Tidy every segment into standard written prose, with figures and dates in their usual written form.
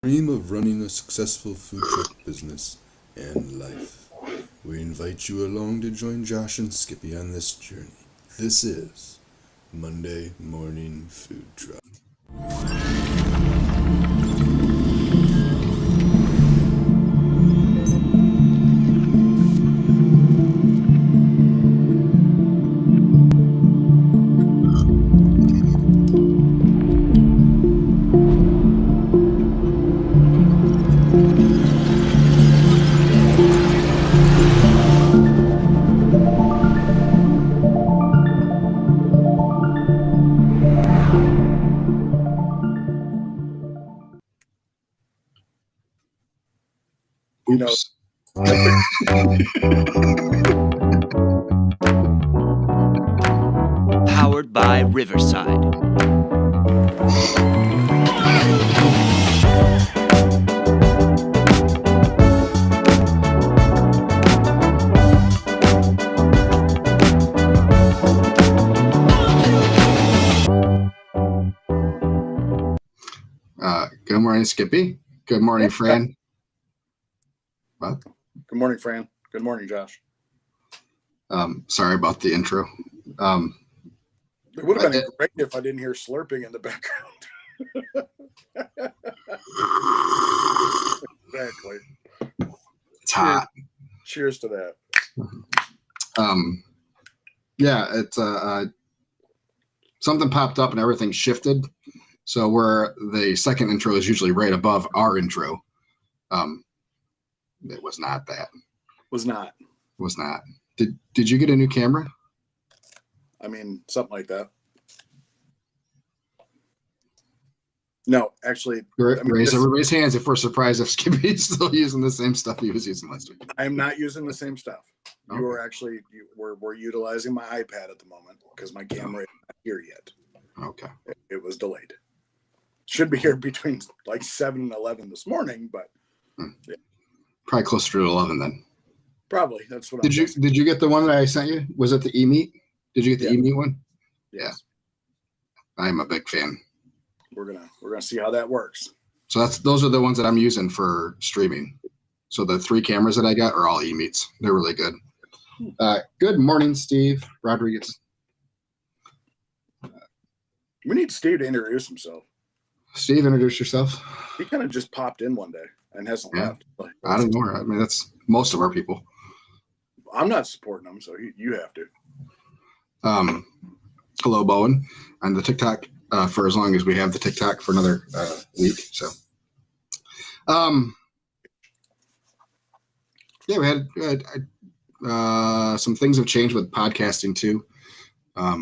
Dream of running a successful food truck business and life. We invite you along to join Josh and Skippy on this journey. This is Monday Morning Food Truck. Oops. Powered by Riverside. Good morning, Skippy. Good morning, Fran. What? Good morning, Fran. Good morning, Josh. Sorry about the intro. It would have been great if I didn't hear slurping in the background. Exactly. It's hot. Cheers to that. Yeah, it's something popped up and everything shifted. So where the second intro is usually right above our intro, it was not that. Was not. Did you get a new camera? I mean, something like that. No, actually. Raise everybody's hands if we're surprised if Skippy's still using the same stuff he was using last week. I am not using the same stuff. Okay. You are actually, we're utilizing my iPad at the moment because my camera is not here yet. Okay. It was delayed. Should be here between like 7 and 11 this morning, but yeah. Probably closer to 11 then. Probably. That's what Did you get the one that I sent you? Was it the eMeet? Did you get the eMeet one? Yes. Yeah. I'm a big fan. We're gonna see how that works. So those are the ones that I'm using for streaming. So the 3 cameras that I got are all eMeets. They're really good. Good morning, Steve Rodriguez. We need Steve to introduce himself. Steve, introduce yourself. He kind of just popped in one day and hasn't left. I don't know. I mean, that's most of our people. I'm not supporting him, so you have to. Hello, Bowen, on the TikTok for as long as we have the TikTok for another week. So, yeah, we had some things have changed with podcasting too. I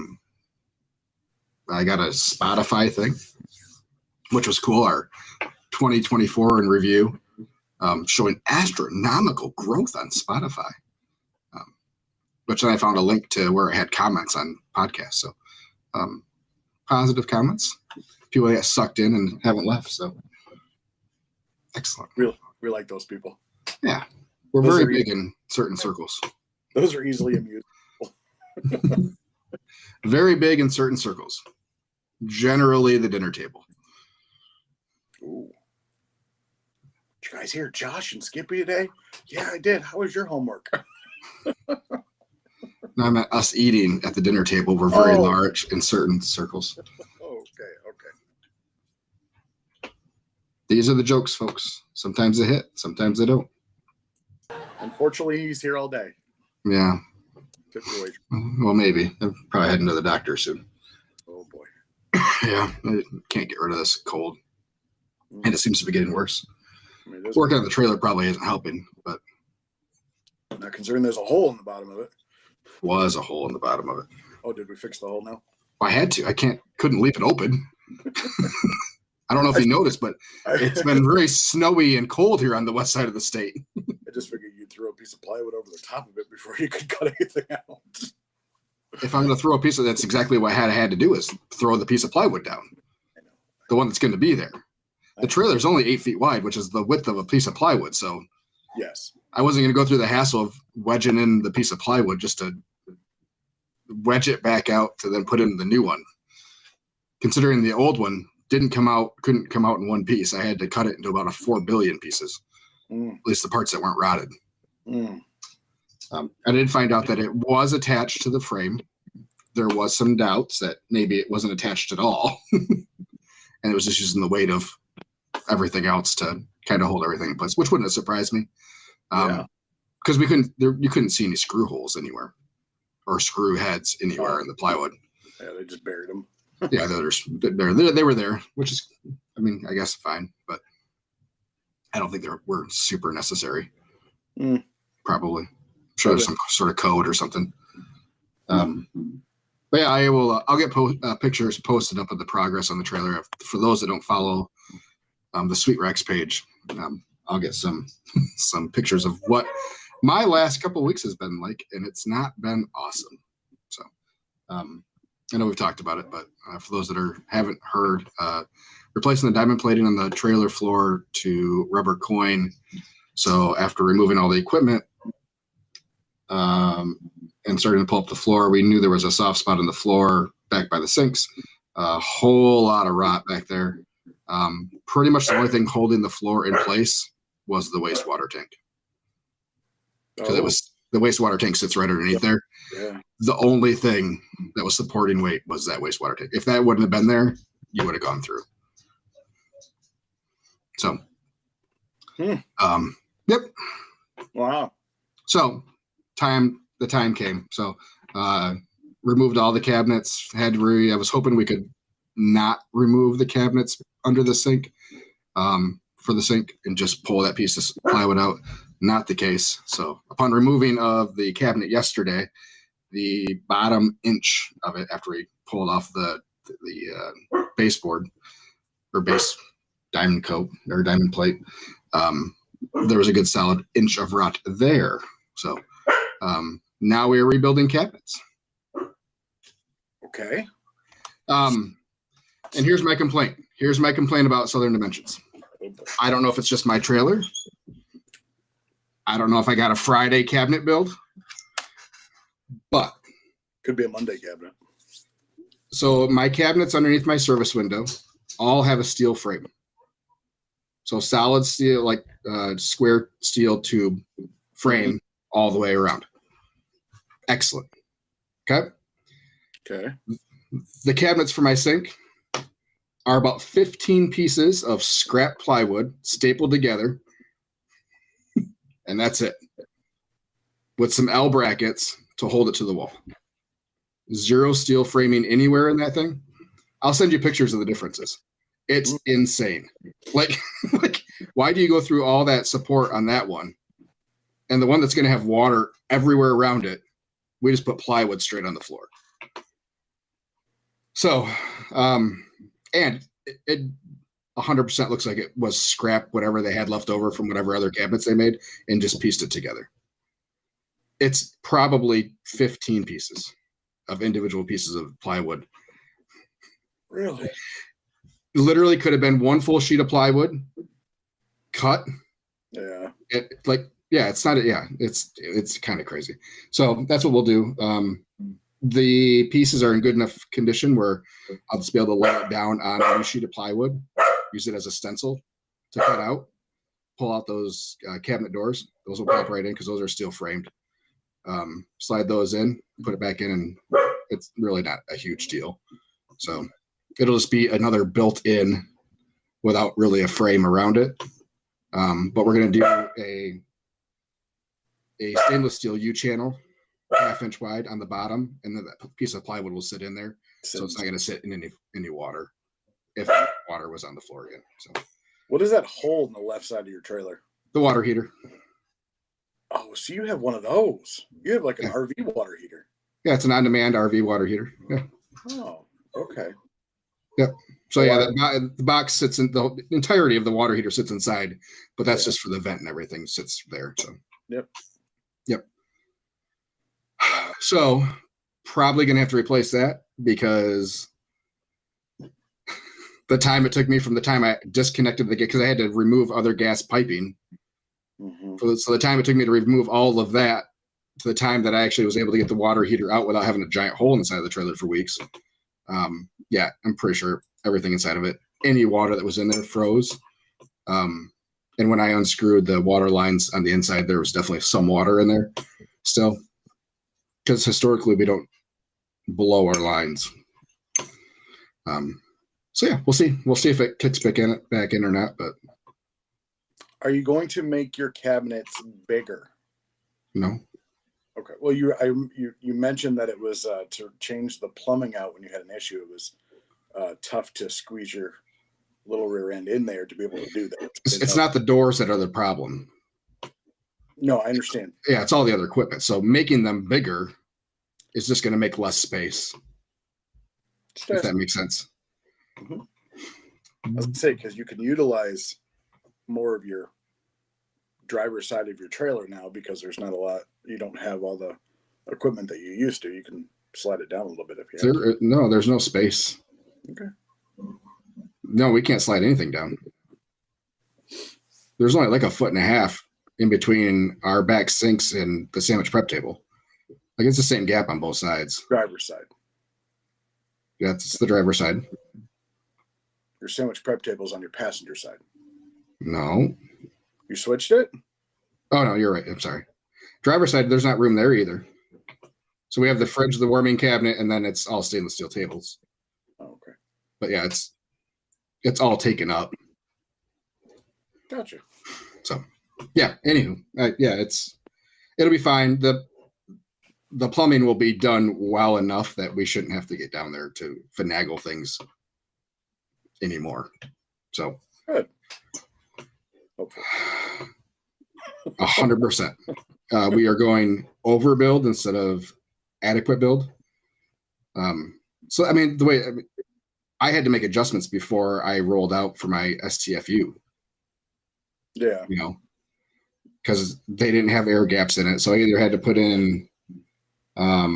got a Spotify thing, which was cool. Our 2024 in review, showing astronomical growth on Spotify, which then I found a link to where it had comments on podcasts. So positive comments. People that sucked in and haven't left. So excellent. We like those people. Yeah. We're those very big in certain circles. Those are easily amusing. Very big in certain circles. Generally the dinner table. Ooh. Did you guys hear Josh and Skippy today? Yeah, I did. How was your homework? No, I meant us eating at the dinner table. We're very large in certain circles. Okay. These are the jokes, folks. Sometimes they hit, sometimes they don't. Unfortunately, he's here all day. Yeah. Well, maybe. I'm probably heading to the doctor soon. Oh, boy. Yeah, I can't get rid of this cold. And it seems to be getting worse. I mean, working on the trailer probably isn't helping, but not considering there's a hole in the bottom of it. Was a hole in the bottom of it. Oh, did we fix the hole now? I had to. Couldn't leave it open. I don't know if you noticed, but it's been very snowy and cold here on the west side of the state. I just figured you'd throw a piece of plywood over the top of it before you could cut anything out. If I'm going to throw a piece of that's exactly what I had to do is throw the piece of plywood down. I know. The one that's going to be there. The trailer is only 8 feet wide, which is the width of a piece of plywood. So yes, I wasn't going to go through the hassle of wedging in the piece of plywood just to wedge it back out to then put in the new one. Considering the old one couldn't come out in one piece. I had to cut it into about 4 billion pieces, at least the parts that weren't rotted. I did find out that it was attached to the frame. There was some doubts that maybe it wasn't attached at all. And it was just using the weight of everything else to kind of hold everything in place, which wouldn't have surprised me. Because you couldn't see any screw holes anywhere or screw heads anywhere in the plywood. Yeah, they just buried them. Yeah, they were there, which is, I mean, I guess fine, but I don't think they were super necessary. Probably. I'm sure there's some sort of code or something. But yeah, I will. I'll get pictures posted up of the progress on the trailer. For those that don't follow the Sweet Rex page, I'll get some pictures of what my last couple of weeks has been like, and it's not been awesome. So I know we've talked about it, but for those that haven't heard, replacing the diamond plating on the trailer floor to rubber coin. So after removing all the equipment and starting to pull up the floor, we knew there was a soft spot in the floor back by the sinks. A whole lot of rot back there. Pretty much the only thing holding the floor in place was the wastewater tank. Because the wastewater tank sits right underneath there. Yeah. The only thing that was supporting weight was that wastewater tank. If that wouldn't have been there, you would have gone through. So, yep. Wow. So the time came. So, removed all the cabinets. I was hoping we could not remove the cabinets under the sink for the sink and just pull that piece of plywood out. Not the case. So upon removing of the cabinet yesterday, the bottom inch of it, after we pulled off the baseboard or base diamond coat or diamond plate, there was a good solid inch of rot there. So now we are rebuilding cabinets. Okay. And here's my complaint. Here's my complaint about Southern Dimensions. I don't know if it's just my trailer. I don't know if I got a Friday cabinet build, but could be a Monday cabinet. So my cabinets underneath my service window all have a steel frame. So solid steel, like square steel tube frame all the way around. Excellent. Okay. Okay. The cabinets for my sink are about 15 pieces of scrap plywood stapled together. And that's it. With some L brackets to hold it to the wall. Zero steel framing anywhere in that thing. I'll send you pictures of the differences. It's insane. Like why do you go through all that support on that one? And the one that's going to have water everywhere around it, we just put plywood straight on the floor. So, and it 100% looks like it was scrap, whatever they had left over from whatever other cabinets they made, and just pieced it together. It's probably 15 pieces of individual pieces of plywood. Really? Literally could have been one full sheet of plywood cut. Yeah. It's kind of crazy. So that's what we'll do. The pieces are in good enough condition where I'll just be able to lay it down on a sheet of plywood, use it as a stencil to cut out, pull out those cabinet doors. Those will pop right in because those are steel framed. Slide those in, put it back in, and it's really not a huge deal. So it'll just be another built-in without really a frame around it. But we're going to do a stainless steel U-channel, 1/2 inch wide on the bottom, and then that piece of plywood will sit in there. So it's not going to sit in any water if water was on the floor again. So what is that hole in the left side of your trailer? the water heater. Oh, so you have one of those. You have like an RV water heater. Yeah, it's an on-demand RV water heater. Yeah. Oh, okay. Yep. So yeah, the box sits in the entirety of the water heater sits inside, but that's just for the vent and everything sits there. So Yep. So probably gonna have to replace that because the time it took me from the time I disconnected because I had to remove other gas piping. So the time it took me to remove all of that to the time that I actually was able to get the water heater out without having a giant hole inside of the trailer for weeks. Yeah, I'm pretty sure everything inside of it any water that was in there froze. And when I unscrewed the water lines on the inside, there was definitely some water in there still. Because historically, we don't blow our lines. So yeah, we'll see. We'll see if it kicks back in or not. But Are you going to make your cabinets bigger? no. Okay. Well, you mentioned that it was to change the plumbing out when you had an issue. It was tough to squeeze your little rear end in there to be able to do that. It's not the doors that are the problem. No, I understand. Yeah, it's all the other equipment. So making them bigger is just going to make less space. If that makes sense. Mm-hmm. I was going to say, because you can utilize more of your driver's side of your trailer now because there's not a lot. You don't have all the equipment that you used to. You can slide it down a little bit if you have to. No, there's no space. Okay. No, we can't slide anything down. There's only like 1.5 feet in between our back sinks and the sandwich prep table. Like it's the same gap on both sides. Driver's side. Yeah, it's the driver's side. Your sandwich prep table's on your passenger side. No. You switched it? Oh, no, you're right. I'm sorry. Driver's side, there's not room there either. So we have the fridge, the warming cabinet, and then it's all stainless steel tables. Oh, okay. But yeah, it's all taken up. Gotcha. So yeah, anywho, yeah, it'll be fine. The plumbing will be done well enough that we shouldn't have to get down there to finagle things anymore. So good. Hopefully. 100%. We are going overbuild instead of adequate build. So I mean, I had to make adjustments before I rolled out for my STFU. Yeah. You know, because they didn't have air gaps in it, so I either had to put in a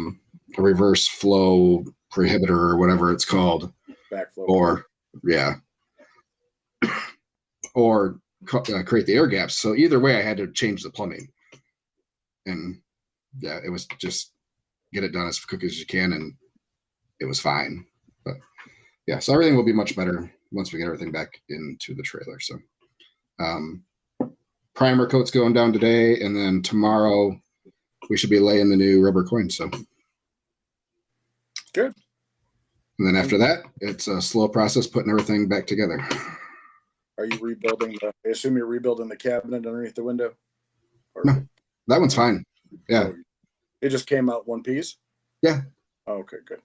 reverse flow prohibitor or whatever it's called, Backflow. or yeah, or create the air gaps. So either way, I had to change the plumbing, and yeah, it was just get it done as quick as you can, and it was fine. But yeah, so everything will be much better once we get everything back into the trailer. So primer coat's going down today, and then tomorrow we should be laying the new rubber coin. So good. And then after that, it's a slow process putting everything back together. Are you rebuilding? I assume you're rebuilding the cabinet underneath the window. Or, No, that one's fine. Yeah, it just came out one piece. Yeah. Oh, okay, good.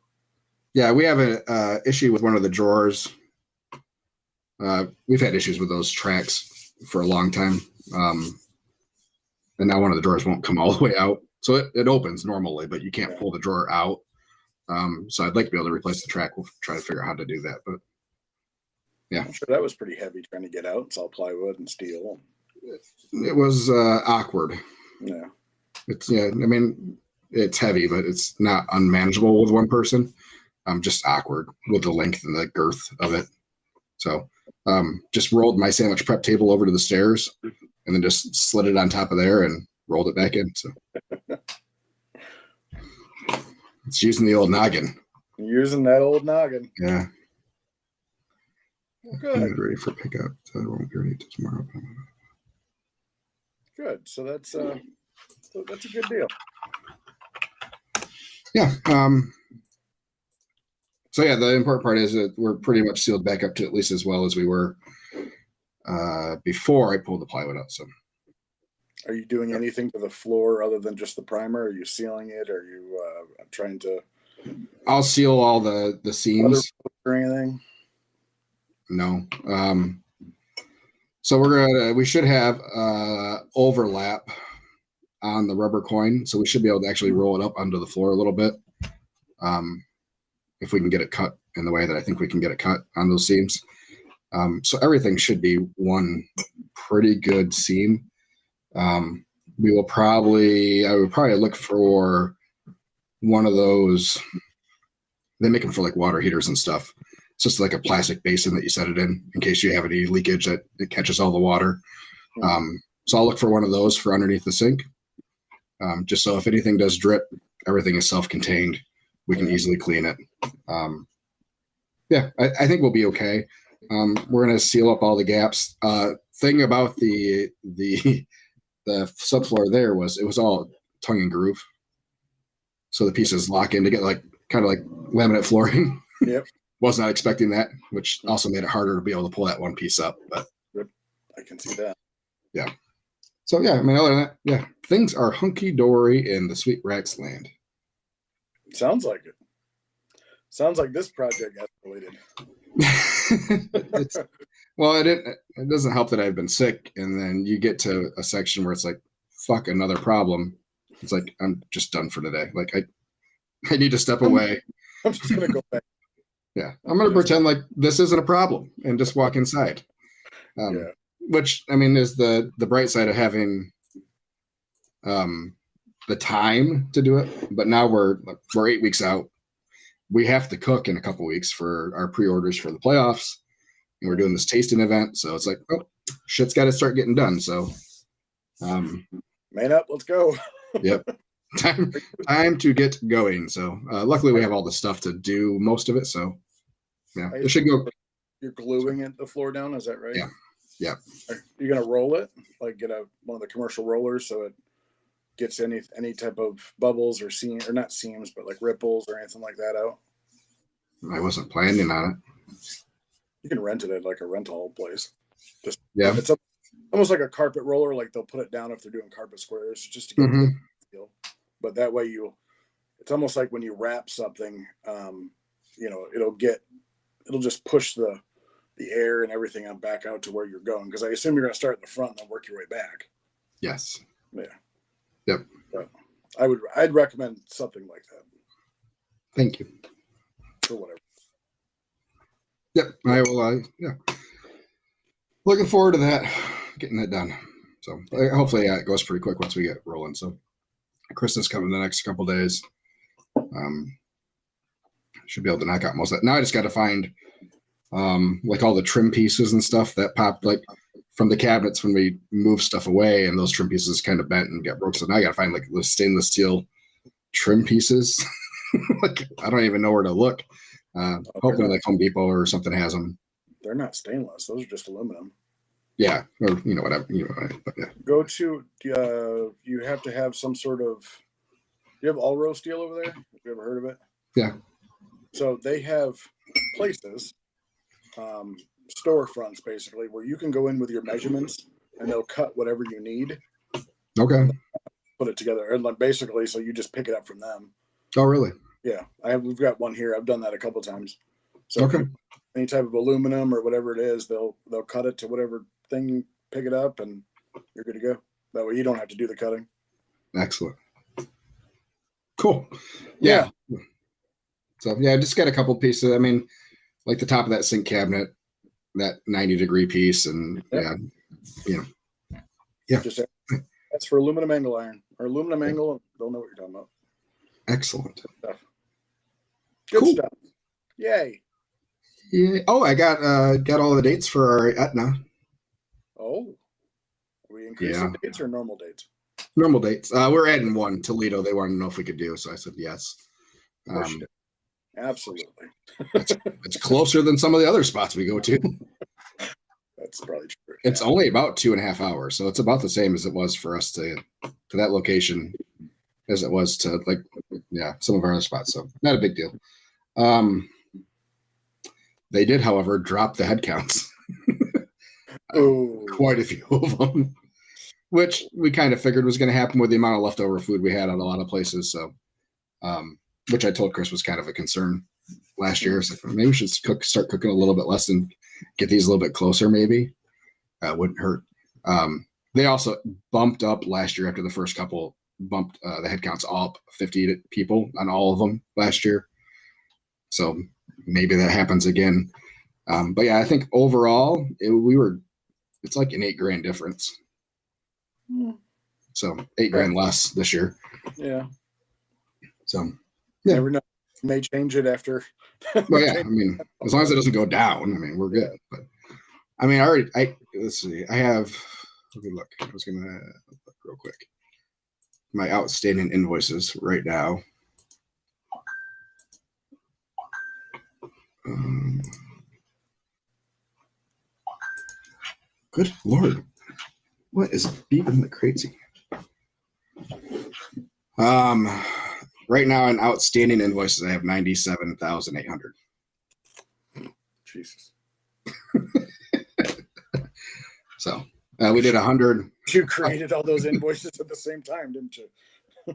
Yeah, we have an issue with one of the drawers. We've had issues with those tracks for a long time. And now one of the drawers won't come all the way out. So it opens normally, but you can't pull the drawer out. So I'd like to be able to replace the track. We'll try to figure out how to do that. But yeah. I'm sure that was pretty heavy trying to get out. It's all plywood and steel. It was awkward. Yeah. I mean, it's heavy, but it's not unmanageable with one person. Just awkward with the length and the girth of it. So just rolled my sandwich prep table over to the stairs and then just slid it on top of there and rolled it back in. So it's using the old noggin. Using that old noggin. Yeah. Good. I'm ready for pickup. So I won't be ready till tomorrow. Good. So that's a good deal. Yeah. So yeah, the important part is that we're pretty much sealed back up to at least as well as we were before I pulled the plywood out. So, are you doing anything to the floor other than just the primer? Are you sealing it? Are you trying to? I'll seal all the seams. Or anything? No. So we should have overlap on the rubber coin, so we should be able to actually roll it up onto the floor a little bit. If we can get it cut in the way that I think we can get it cut on those seams. So everything should be one pretty good seam. I would probably look for one of those. They make them for like water heaters and stuff. It's just like a plastic basin that you set it in case you have any leakage that it catches all the water. So I'll look for one of those for underneath the sink. Just so if anything does drip, everything is self-contained. We can easily clean it. I think we'll be okay. We're gonna seal up all the gaps. Thing about the subfloor there was it was all tongue and groove, so the pieces lock in to get like kind of like laminate flooring. Yep. Was not expecting that, which also made it harder to be able to pull that one piece up. But I can see that. yeah. So yeah, I mean, other than that, yeah, things are hunky dory in the Sweet Rex land. Sounds like it. Sounds like this project escalated. Well, it doesn't help that I've been sick, and then you get to a section where it's like, fuck, another problem. It's like I'm just done for today. Like I need to step away. I'm just gonna go back. Yeah, I'm gonna pretend like this isn't a problem and just walk inside. Yeah. Which I mean is the bright side of having the time to do it. But now we're 8 weeks out. We have to cook in a couple weeks for our pre-orders for the playoffs, and we're doing this tasting event. So it's like, oh, shit's got to start getting done. So, man up, let's go. Yep, time to get going. So luckily we have all the stuff to do most of it. So yeah, it should go. You're gluing it the floor down, is that right? Yeah. Yeah. Are you gonna roll it? Like get one of the commercial rollers so it gets any type of bubbles or seam, or not seams, but like ripples or anything like that out? I wasn't planning on it. You can rent it at like a rental place. Just Yeah. it's almost like a carpet roller, like they'll put it down if they're doing carpet squares just to get Mhm. the feel. But that way it's almost like when you wrap something, it'll just push the air and everything back out to where you're going. Because I assume you're going to start at the front and then work your way back. Yes. Yeah. Yep. But I'd recommend something like that Thank you. for whatever. Yep. I will. Yeah. Looking forward to that, getting that done. So hopefully it goes pretty quick once we get rolling. So Christmas coming the next couple days. Should be able to knock out most of that. Now I just got to find like all the trim pieces and stuff that popped like from the cabinets when we moved stuff away, and those trim pieces kind of bent and got broke. So now I got to find like those stainless steel trim pieces. Like I don't even know where to look. Hoping like Home Depot or something has them. They're not stainless; those are just aluminum. Yeah, or whatever. But yeah. Go to you have to have some sort of. You have All-Row steel over there? Have you ever heard of it? Yeah. So they have places, storefronts basically, where you can go in with your measurements and they'll cut whatever you need, Okay. put it together, and like basically, so you just pick it up from them. Oh, really? Yeah, we've got one here. I've done that a couple of times. So Okay. any type of aluminum or whatever it is, they'll cut it to whatever thing, pick it up, and you're good to go. That way you don't have to do the cutting. Excellent. Cool. Yeah. So yeah, I just got a couple pieces. I mean, like the top of that sink cabinet, that 90-degree piece, and yeah. Just that's for aluminum angle iron or aluminum angle. They'll know what you're talking about. Excellent. Good Cool. stuff. Yay. Yeah. Oh, I got all the dates for our Etna. Oh, are we increasing dates or normal dates? Normal dates. We're adding one, Toledo. They wanted to know if we could do, so I said yes. Absolutely. It's closer than some of the other spots we go to. That's probably true. It's only about 2.5 hours, so it's about the same as it was for us to that location as it was to some of our other spots. So not a big deal. They did, however, drop the head counts. Oh, Quite a few of them, which we kind of figured was going to happen with the amount of leftover food we had at a lot of places. So, which I told Chris was kind of a concern last year. So maybe we should start cooking a little bit less and get these a little bit closer. Maybe wouldn't hurt. They also bumped up last year after the first couple, bumped the head counts all up 50 people on all of them last year. So maybe that happens again. But yeah, I think overall it's like an $8,000 difference. So $8,000 less this year. yeah. So yeah. Never know. May change it after. Well, yeah. I mean, as long as it doesn't go down, I mean, we're good. But I mean, let's see. I have. Let me look. I was gonna look real quick. My outstanding invoices right now. Good Lord. What is beeping the crazy? Right now in outstanding invoices, I have 97,800. Jesus. So we did 100. You created all those invoices at the same time, didn't you?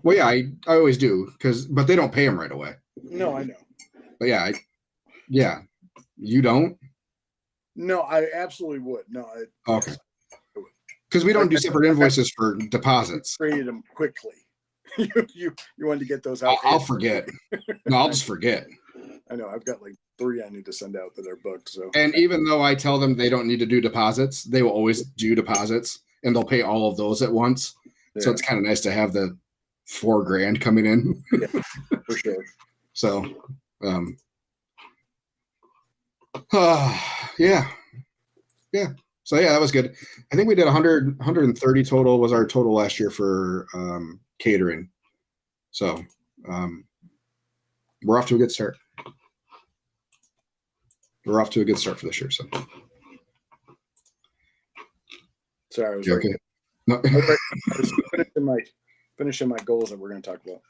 Well, yeah, I always do but they don't pay them right away. No, I know. But yeah, you don't? No, I absolutely would. No, Okay. Because we don't do separate invoices for deposits. Created them quickly. you wanted to get those out. I'll forget. No, I'll just forget. I know. I've got like 3 I need to send out that are booked. So, and even though I tell them they don't need to do deposits, they will always do deposits, and they'll pay all of those at once. Yeah. So it's kind of nice to have the $4,000 coming in. Yeah, for sure. So, yeah. So yeah, that was good. I think we did 130 total was our total last year for catering. So we're off to a good start. We're off to a good start for this year. So sorry, I was okay. No. I was finishing my goals that we're going to talk about.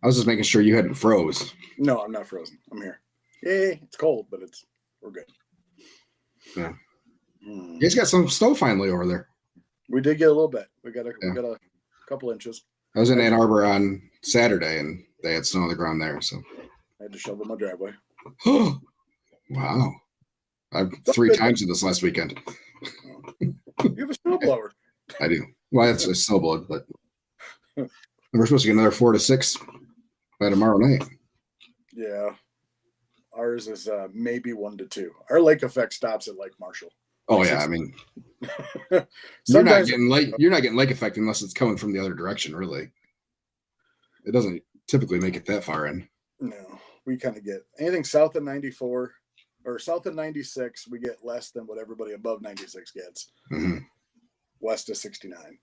I was just making sure you hadn't froze. No, I'm not frozen. I'm here. Yay, it's cold, but we're good. Yeah. You guys got some snow finally over there. We did get a little bit. We got a couple inches. I was in Ann Arbor on Saturday, and they had snow on the ground there. So I had to shovel my driveway. Wow! I've 3 times in this last weekend. You have a snowblower. I do. Well, it's a snowblower, but we're supposed to get another 4 to 6 by tomorrow night. Yeah, ours is maybe 1 to 2. Our lake effect stops at Lake Marshall. Oh yeah, I mean, you're not getting lake effect unless it's coming from the other direction. Really, it doesn't typically make it that far in. No, we kind of get anything south of 94 or south of 96. We get less than what everybody above 96 gets. Mm-hmm. West of 69.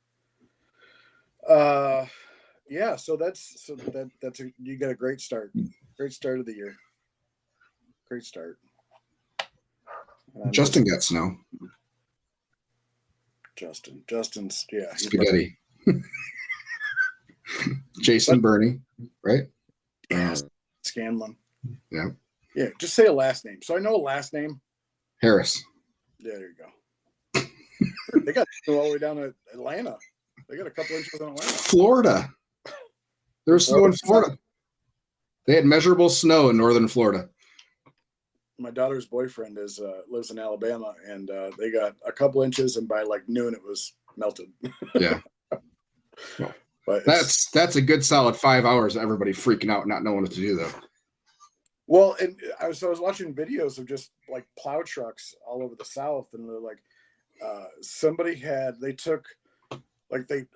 Yeah. So that's you got a great start. Great start of the year. Great start. Justin got snow. Justin's yeah. Spaghetti. Jason Bernie, right? Yeah. Scanlon. Yeah. Yeah. Just say a last name. So I know a last name. Harris. Yeah, there you go. They got snow all the way down to Atlanta. They got a couple inches in Atlanta. Florida. There was snow in Florida. They had measurable snow in northern Florida. My daughter's boyfriend lives in Alabama, and they got a couple inches, and by like noon it was melted. Yeah. But that's a good solid 5 hours of everybody freaking out, not knowing what to do though. Well, and I was watching videos of just like plow trucks all over the South, and they're like, they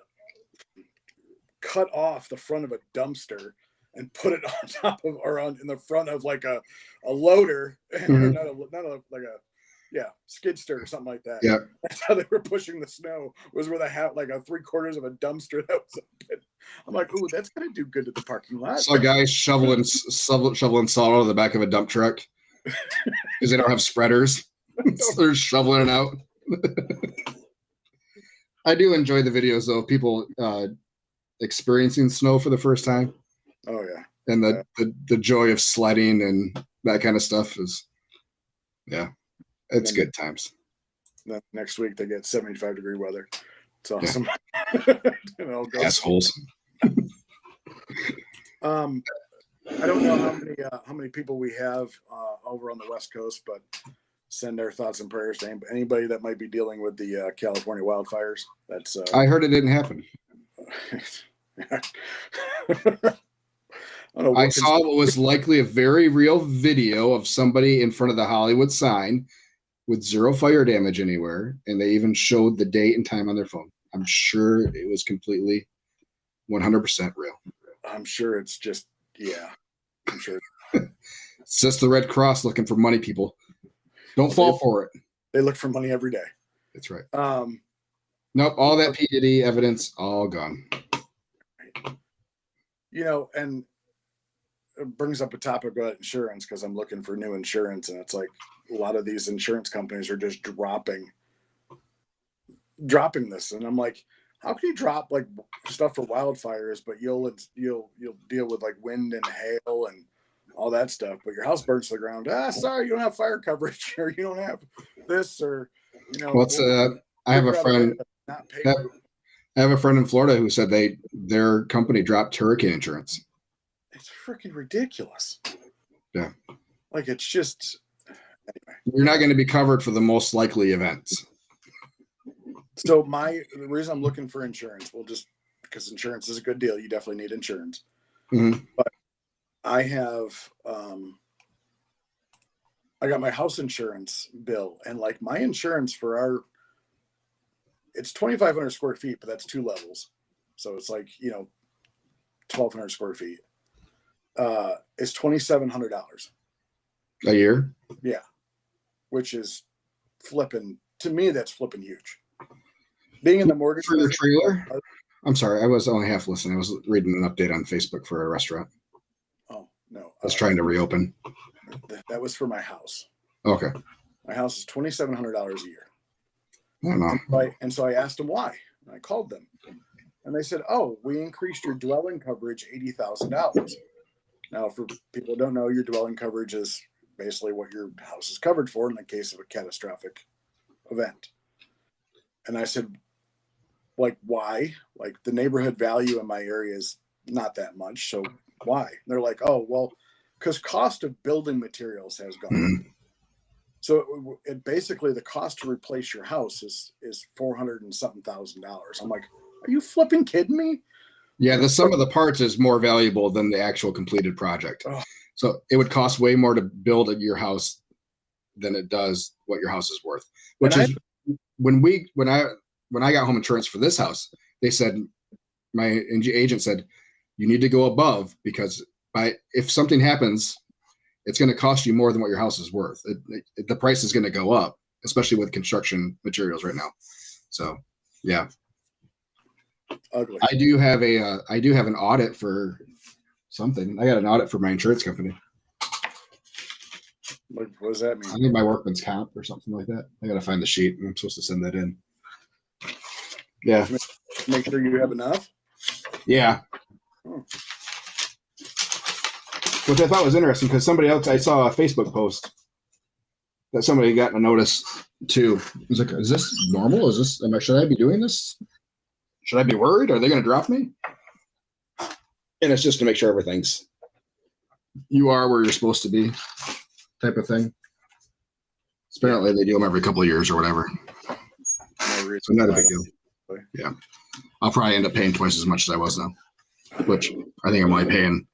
cut off the front of a dumpster and put it on top of or on in the front of like a loader, Mm-hmm. not a skidster or something like that. Yeah, that's how they were pushing the snow. Was where they had like a 3/4 of a dumpster that was. I'm like, ooh, that's gonna do good to the parking lot. saw guys shoveling salt out of the back of a dump truck because they don't have spreaders. So they're shoveling it out. I do enjoy the videos though, of people experiencing snow for the first time. Oh yeah, and the joy of sledding and that kind of stuff is, it's good times. Then next week they get 75-degree weather. It's awesome. Yeah. Assholes. I don't know how many people we have over on the West Coast, but send our thoughts and prayers to anybody that might be dealing with the California wildfires. That's I heard it didn't happen. I saw what was likely a very real video of somebody in front of the Hollywood sign with 0 fire damage anywhere, and they even showed the date and time on their phone. I'm sure it was completely 100% real. I'm sure it's just, I'm sure. It's just the Red Cross looking for money, people. Don't fall for it. They look for money every day. That's right. Nope, all that P. Diddy evidence, all gone. And it brings up a topic about insurance because I'm looking for new insurance, and it's like a lot of these insurance companies are just dropping dropping this, and I'm like, how can you drop like stuff for wildfires, but you'll deal with like wind and hail and all that stuff, but your house burns to the ground. Sorry, you don't have fire coverage, or you don't have this, or I have a friend. Not pay I have a friend in Florida who said their company dropped hurricane insurance. It's freaking ridiculous. Yeah, like it's just. Anyway. You're not going to be covered for the most likely events. So the reason I'm looking for insurance, because insurance is a good deal. You definitely need insurance. Mm-hmm. But I have, I got my house insurance bill, and like my insurance for it's 2,500 square feet, but that's 2 levels. So it's like, 1,200 square feet. It's $2,700 a year. Yeah. Which is to me, that's flipping huge. Being in the mortgage for your trailer. I'm sorry, I was only half listening. I was reading an update on Facebook for a restaurant. Oh no, I was trying to reopen. That was for my house. Okay. My house is $2,700 a year. I don't know. And so I asked them why. And I called them, and they said, "Oh, we increased your dwelling coverage $80,000." Now, for people who don't know, your dwelling coverage is basically what your house is covered for in the case of a catastrophic event. And I said, like, why? Like, the neighborhood value in my area is not that much, so why? And they're like, oh, well, because cost of building materials has gone up. So it basically, the cost to replace your house is $400 and something thousand. I'm like, are you flipping kidding me? Yeah, the sum of the parts is more valuable than the actual completed project. Oh. So it would cost way more to build your house than it does what your house is worth. Which is when I got home insurance for this house, they said, my agent said, you need to go above, because if something happens, it's going to cost you more than what your house is worth. The price is going to go up, especially with construction materials right now. So, yeah. Ugly. I do have an audit for something. I got an audit for my insurance company. What does that mean? I need my workman's comp or something like that. I got to find the sheet. I'm supposed to send that in. Yeah. Make sure you have enough. Yeah. Which I thought was interesting, because I saw a Facebook post that somebody got a notice too. I was like, is this normal? Should I be doing this? Should I be worried? Are they going to drop me? And it's just to make sure you are where you're supposed to be, type of thing. Apparently they do them every couple of years or whatever. So not a big deal. Yeah. I'll probably end up paying twice as much as I was now, which I think I'm only paying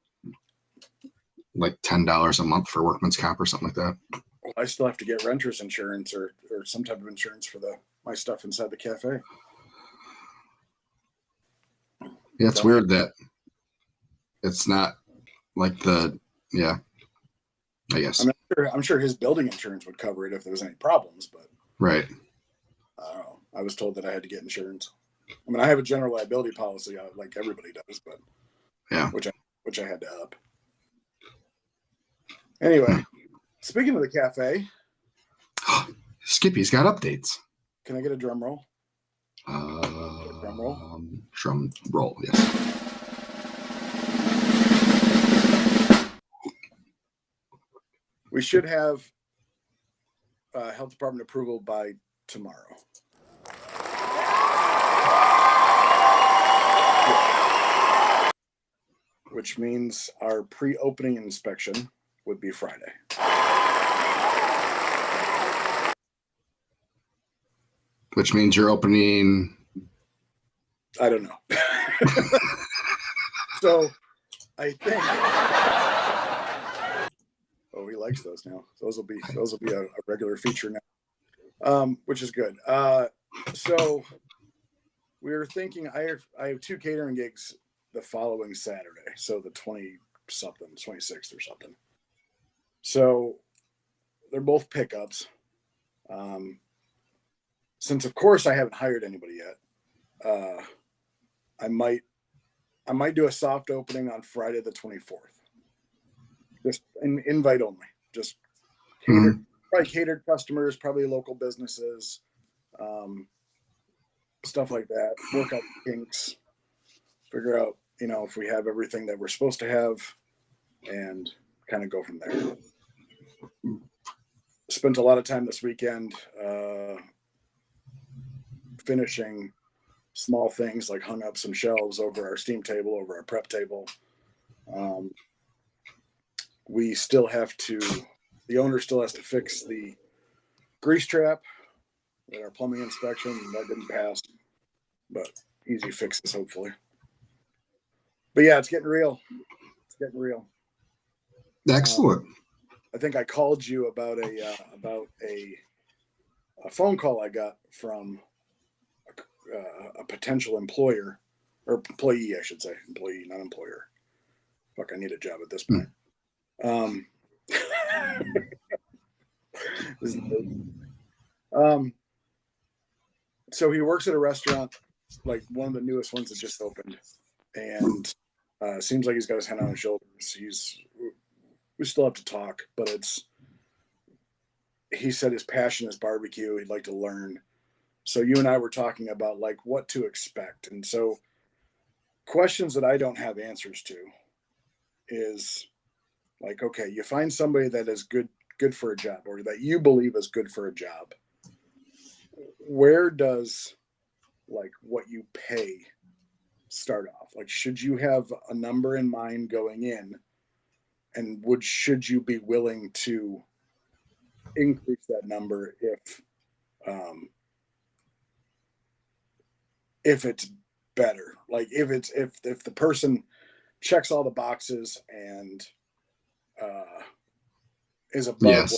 like $10 a month for workman's comp or something like that. Well, I still have to get renter's insurance or some type of insurance for my stuff inside the cafe. Yeah, it's weird that it's not like I guess. I'm sure his building insurance would cover it if there was any problems, but right. I don't know. I was told that I had to get insurance. I mean, I have a general liability policy like everybody does, but yeah, which I had to up. Anyway, speaking of the cafe, Skippy's got updates. Can I get a drum roll? Drum roll. Drum roll. Yes. We should have health department approval by tomorrow. Which means our pre-opening inspection would be Friday. Which means you're opening. I don't know. So I think. Oh, he likes those now. Those will be a regular feature now, which is good. So we were thinking. I have 2 catering gigs the following Saturday, so the 26th or something. So they're both pickups. Since of course I haven't hired anybody yet, I might do a soft opening on Friday the 24th. Just an invite only. Just probably catered customers, probably local businesses. stuff like that. Work out kinks, figure out, if we have everything that we're supposed to have, and kind of go from there. Spent a lot of time this weekend finishing small things, like hung up some shelves over our steam table, over our prep table. We still have to, the owner still has to fix the grease trap at our plumbing inspection. That didn't pass, but easy fixes, hopefully. But yeah, it's getting real. It's getting real. Excellent. I think I called you about a phone call I got from a potential employer, or employee, I should say. Employee, not employer. Fuck, I need a job at this point. So he works at a restaurant, like one of the newest ones that just opened, and seems like he's got his head on his shoulders. We still have to talk, but he said his passion is barbecue. He'd like to learn. So you and I were talking about like what to expect. And so questions that I don't have answers to is like, okay, you find somebody that is good for a job, or that you believe is good for a job. Where does like what you pay start off? Like, should you have a number in mind going in? And should you be willing to increase that number if it's better? Like if the person checks all the boxes and is above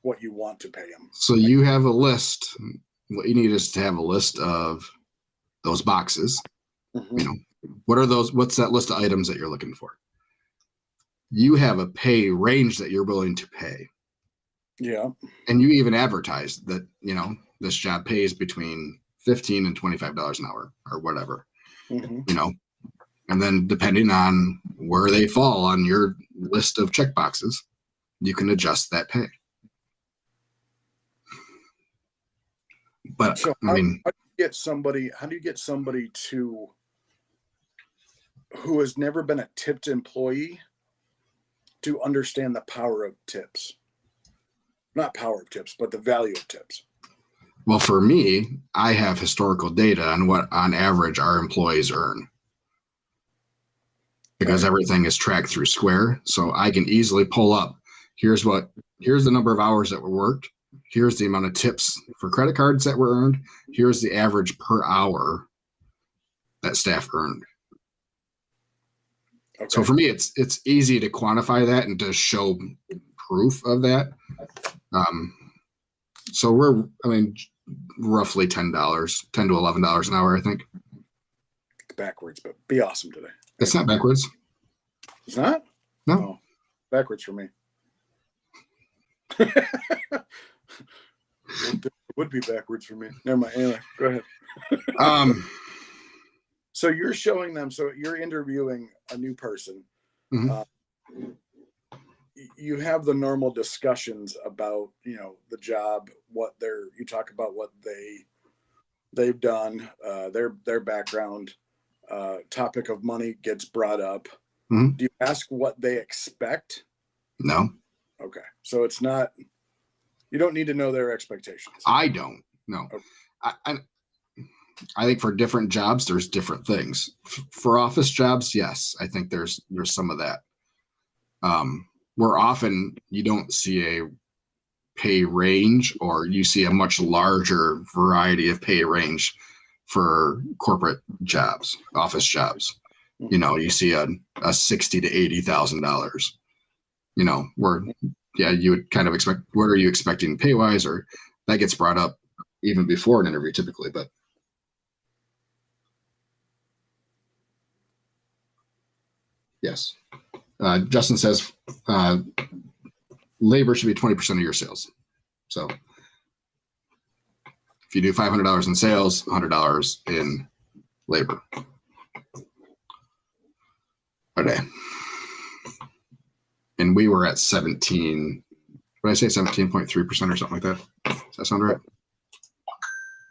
what you want to pay them. So you have a list. What you need is to have a list of those boxes. Mm-hmm. What's that list of items that you're looking for? You have a pay range that you're willing to pay. Yeah. And you even advertise that, this job pays between $15 and $25 an hour or whatever, and then depending on where they fall on your list of check boxes, you can adjust that pay. But so how do you get somebody who has never been a tipped employee to understand the power of tips? Not power of tips, but the value of tips. Well, for me, I have historical data on what on average our employees earn, because everything is tracked through Square. So I can easily pull up, here's the number of hours that were worked. Here's the amount of tips for credit cards that were earned. Here's the average per hour that staff earned. Okay. So for me, it's easy to quantify that and to show proof of that. So we're roughly $10 to $11 an hour, I think. It's backwards, but be awesome today. It's not backwards. It's not? No. Oh, backwards for me. It would be backwards for me. Never mind. Anyway, go ahead. So you're showing them, so you're interviewing a new person. Mm-hmm. You have the normal discussions about, the job, you talk about what they've done, their background, topic of money gets brought up. Mm-hmm. Do you ask what they expect? No. Okay. So it's not, you don't need to know their expectations. I don't. No. Okay. I think for different jobs, there's different things. For office jobs, yes, I think there's some of that. Where often you don't see a pay range, or you see a much larger variety of pay range for corporate jobs, office jobs. You see a $60,000 to $80,000. Where you would kind of expect, what are you expecting pay wise, or that gets brought up even before an interview typically, but. Yes. Justin says labor should be 20% of your sales. So if you do $500 in sales, $100 in labor a day. And we were at 17, what did I say, 17.3% or something like that? Does that sound right?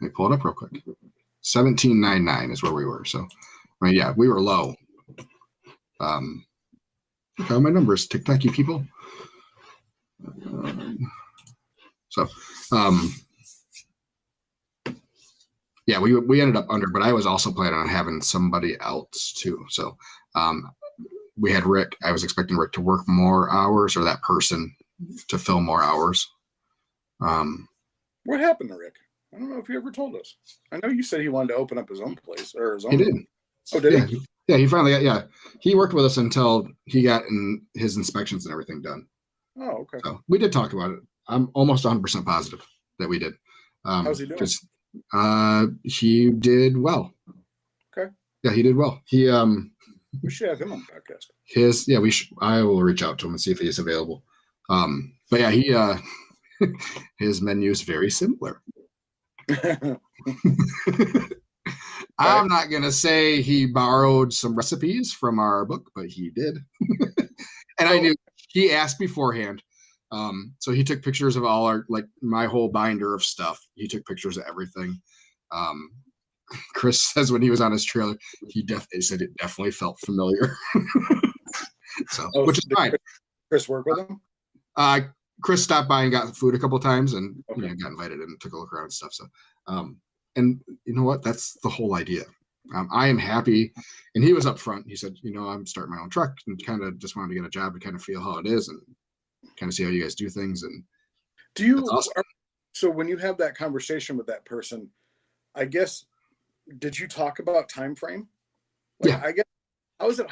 Let me pull it up real quick. 17.99 is where we were. So, I mean, yeah, we were low. Look how my numbers, TikTok, you people. So, yeah, we ended up under, but I was also planning on having somebody else too. So, we had Rick. I was expecting Rick to work more hours, or that person to fill more hours. What happened to Rick? I don't know if you ever told us. I know you said he wanted to open up his own place or his own. He did. Oh, did Yeah, he? yeah, he finally got. Yeah, he worked with us until he got his inspections and everything done. Oh, okay. So we did talk about it. I'm almost 100% positive that we did. How's he doing? He did well. Okay. Yeah, he did well. He We should have him on the podcast. I will reach out to him and see if he's available. But yeah, he his menu is very similar. I'm not gonna say he borrowed some recipes from our book, but he did. And I knew he asked beforehand. So he took pictures of all our, like my whole binder of stuff. He took pictures of everything. Chris says when he was on his trailer, he said it definitely felt familiar. So, which is fine. Chris work with him? Chris stopped by and got food a couple times, and got invited and took a look around and stuff. So, and you know what? That's the whole idea. I am happy, and he was up front. He said, I'm starting my own truck and kind of just wanted to get a job and kind of feel how it is and kind of see how you guys do things. And do you? Awesome. So when you have that conversation with that person, I guess, did you talk about time frame? Yeah. I guess. How is it?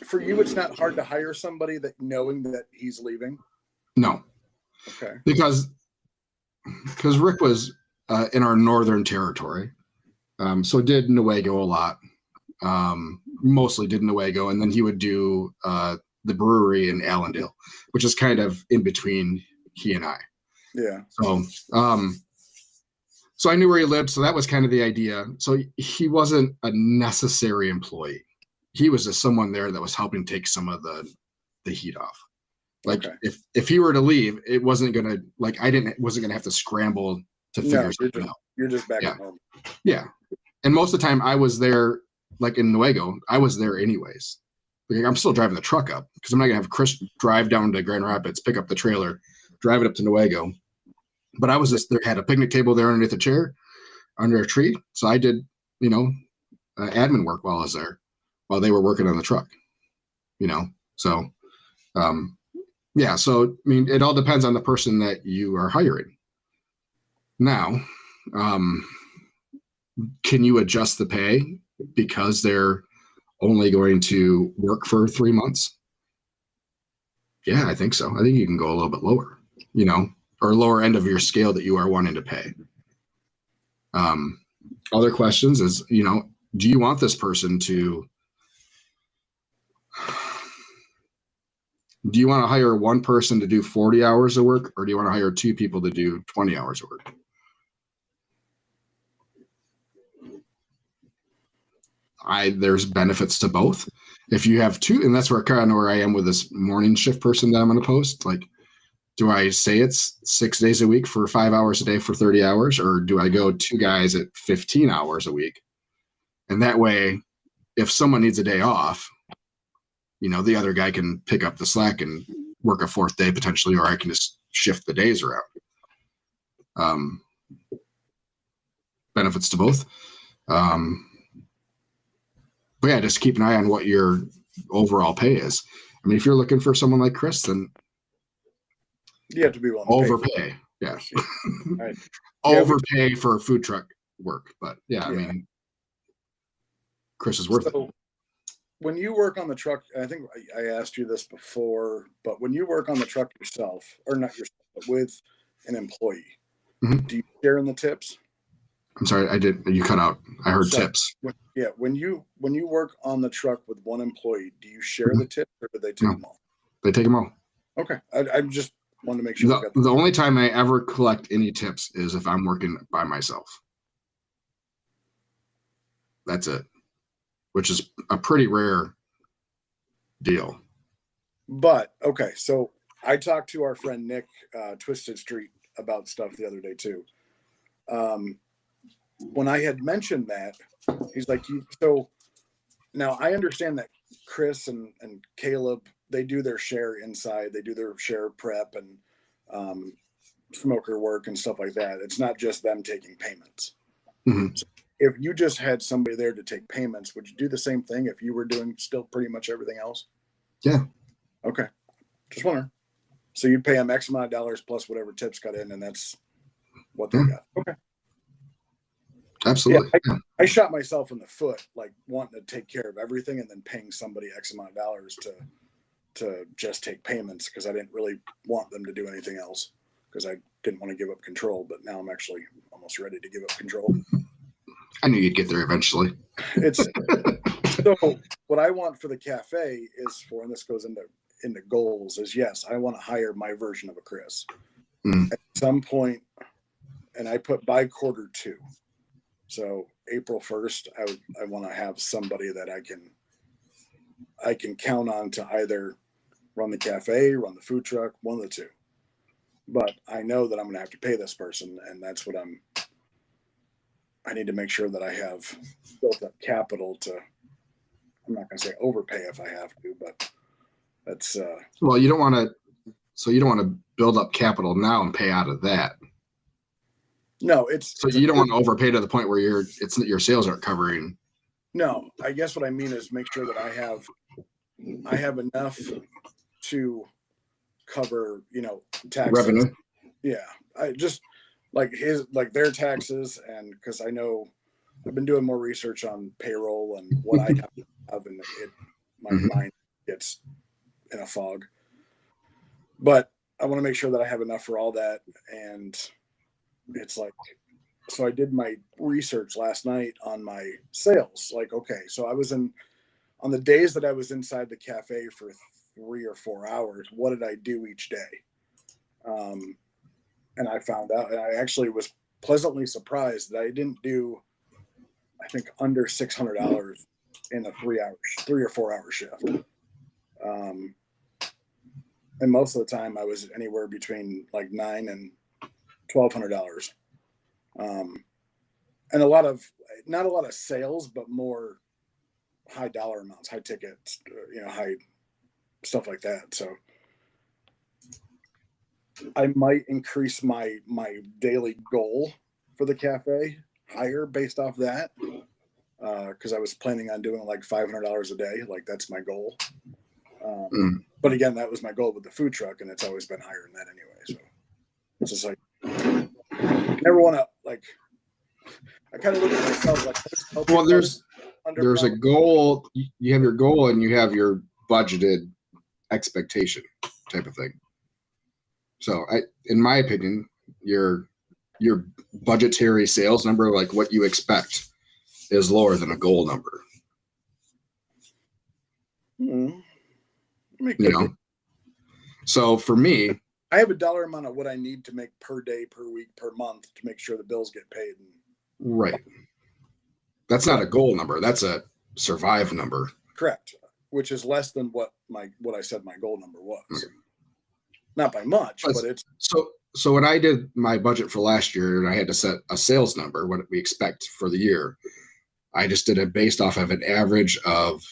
For you? It's not hard to hire somebody that knowing that he's leaving. No. Okay. Because Rick was in our northern territory, so did Newaygo a lot. Mostly did Newaygo, and then he would do the brewery in Allendale, which is kind of in between he and I. Yeah. So I knew where he lived, so that was kind of the idea. So he wasn't a necessary employee. He was just someone there that was helping take some of the heat off. Like if he were to leave, it wasn't gonna wasn't gonna have to scramble to figure something out. You're just back at home. Yeah. And most of the time I was there, like in Newaygo, I was there anyways. Like, I'm still driving the truck up because I'm not gonna have Chris drive down to Grand Rapids, pick up the trailer, drive it up to Newaygo. But I was just there, had a picnic table there underneath a chair, under a tree. So I did, admin work while I was there, while they were working on the truck. So yeah, so I mean, it all depends on the person that you are hiring. Now, can you adjust the pay because they're only going to work for 3 months? Yeah, I think so. I think you can go a little bit lower, or lower end of your scale that you are wanting to pay. Other questions is, do you want this person to, do you want to hire one person to do 40 hours of work, or do you want to hire 2 people to do 20 hours of work? There's benefits to both. If you have 2, and that's where I am with this morning shift person that I'm going to post, like, do I say it's 6 days a week for 5 hours a day for 30 hours, or do I go 2 guys at 15 hours a week? And that way, if someone needs a day off, the other guy can pick up the slack and work a 4th day potentially, or I can just shift the days around. Benefits to both. But yeah, just keep an eye on what your overall pay is. I mean, if you're looking for someone like Chris, then you have to be willing to overpay. Yeah. Right. Overpay for food truck work. But yeah, I mean, Chris is worth it. When you work on the truck, I think I asked you this before, but when you work on the truck yourself, or not yourself, but with an employee, do you share in the tips? I'm sorry, you cut out. I heard tips. When you work on the truck with one employee, do you share the tips, or do they take them all? They take them all. Okay. I just wanted to make sure. The only time I ever collect any tips is if I'm working by myself. That's it. Which is a pretty rare deal. But okay, so I talked to our friend Nick, Twisted Street, about stuff the other day too. when I had mentioned that, he's like, so now I understand that Chris and Caleb, they do their share inside, they do their share prep and smoker work and stuff like that. It's not just them taking payments. Mhm. So if you just had somebody there to take payments, would you do the same thing if you were doing still pretty much everything else? Yeah. Okay. Just wondering. So you'd pay them X amount of dollars plus whatever tips got in, and that's what they got. Okay. Absolutely. Yeah, I shot myself in the foot, like wanting to take care of everything and then paying somebody X amount of dollars to just take payments because I didn't really want them to do anything else because I didn't want to give up control. But now I'm actually almost ready to give up control. I knew you'd get there eventually. It's so what I want for the cafe is for, and this goes into goals, is yes, I want to hire my version of a Chris at some point, and I put by Q2. So April 1st, I want to have somebody that I can count on to either run the cafe, run the food truck, one of the two. But I know that I'm going to have to pay this person, and that's what I need to make sure that I have built up capital to, I'm not going to say overpay if I have to, but that's well, you don't want to build up capital now and pay out of that. no, So you don't want to overpay to the point where your sales aren't covering. No, I guess what I mean is make sure that I have enough to cover, taxes. Revenue. Yeah. I just like their taxes, and because I know I've been doing more research on payroll and what I have, and my mind gets in a fog. But I want to make sure that I have enough for all that, and it's like, so I did my research last night on my sales. Like, okay, so I was on the days that I was inside the cafe for 3 or 4 hours, what did I do each day? And I found out, and I actually was pleasantly surprised that I didn't do, I think, under $600 in a 3 or 4 hour shift. And most of the time I was anywhere between like $900 and $1,200. And not a lot of sales, but more high dollar amounts, high tickets, high stuff like that. So I might increase my daily goal for the cafe higher based off that. Cause I was planning on doing like $500 a day. Like that's my goal. But again, that was my goal with the food truck, and it's always been higher than that anyway. So it's just like, I never want to I kind of look at myself like, well, there's a goal. You have your goal and you have your budgeted expectation type of thing. So in my opinion, your budgetary sales number, like what you expect, is lower than a goal number. So for me, I have a dollar amount of what I need to make per day, per week, per month to make sure the bills get paid. Right. That's not a goal number. That's a survive number. Correct. Which is less than what I said my goal number was. Okay. Not by much, but it's so when I did my budget for last year and I had to set a sales number, what we expect for the year, I just did it based off of an average of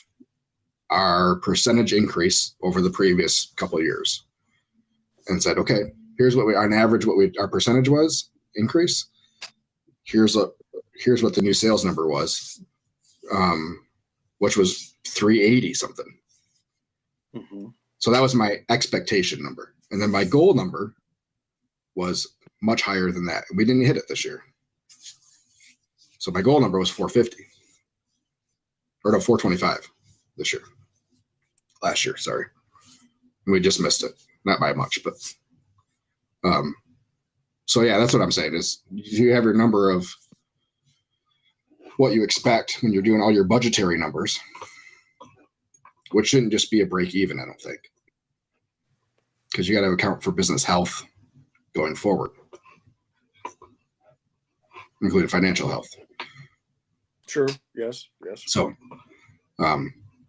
our percentage increase over the previous couple of years, and said, okay, here's what on average our percentage was increase. Here's what the new sales number was, which was 380 something. Mm-hmm. So that was my expectation number, and then my goal number was much higher than that. We didn't hit it this year, so my goal number was 450, or no, 425 this year. Last year, sorry. We just missed it. Not by much, but so yeah, that's what I'm saying is you have your number of what you expect when you're doing all your budgetary numbers, which shouldn't just be a break even, I don't think. Because you got to account for business health going forward, including financial health. True. Yes. So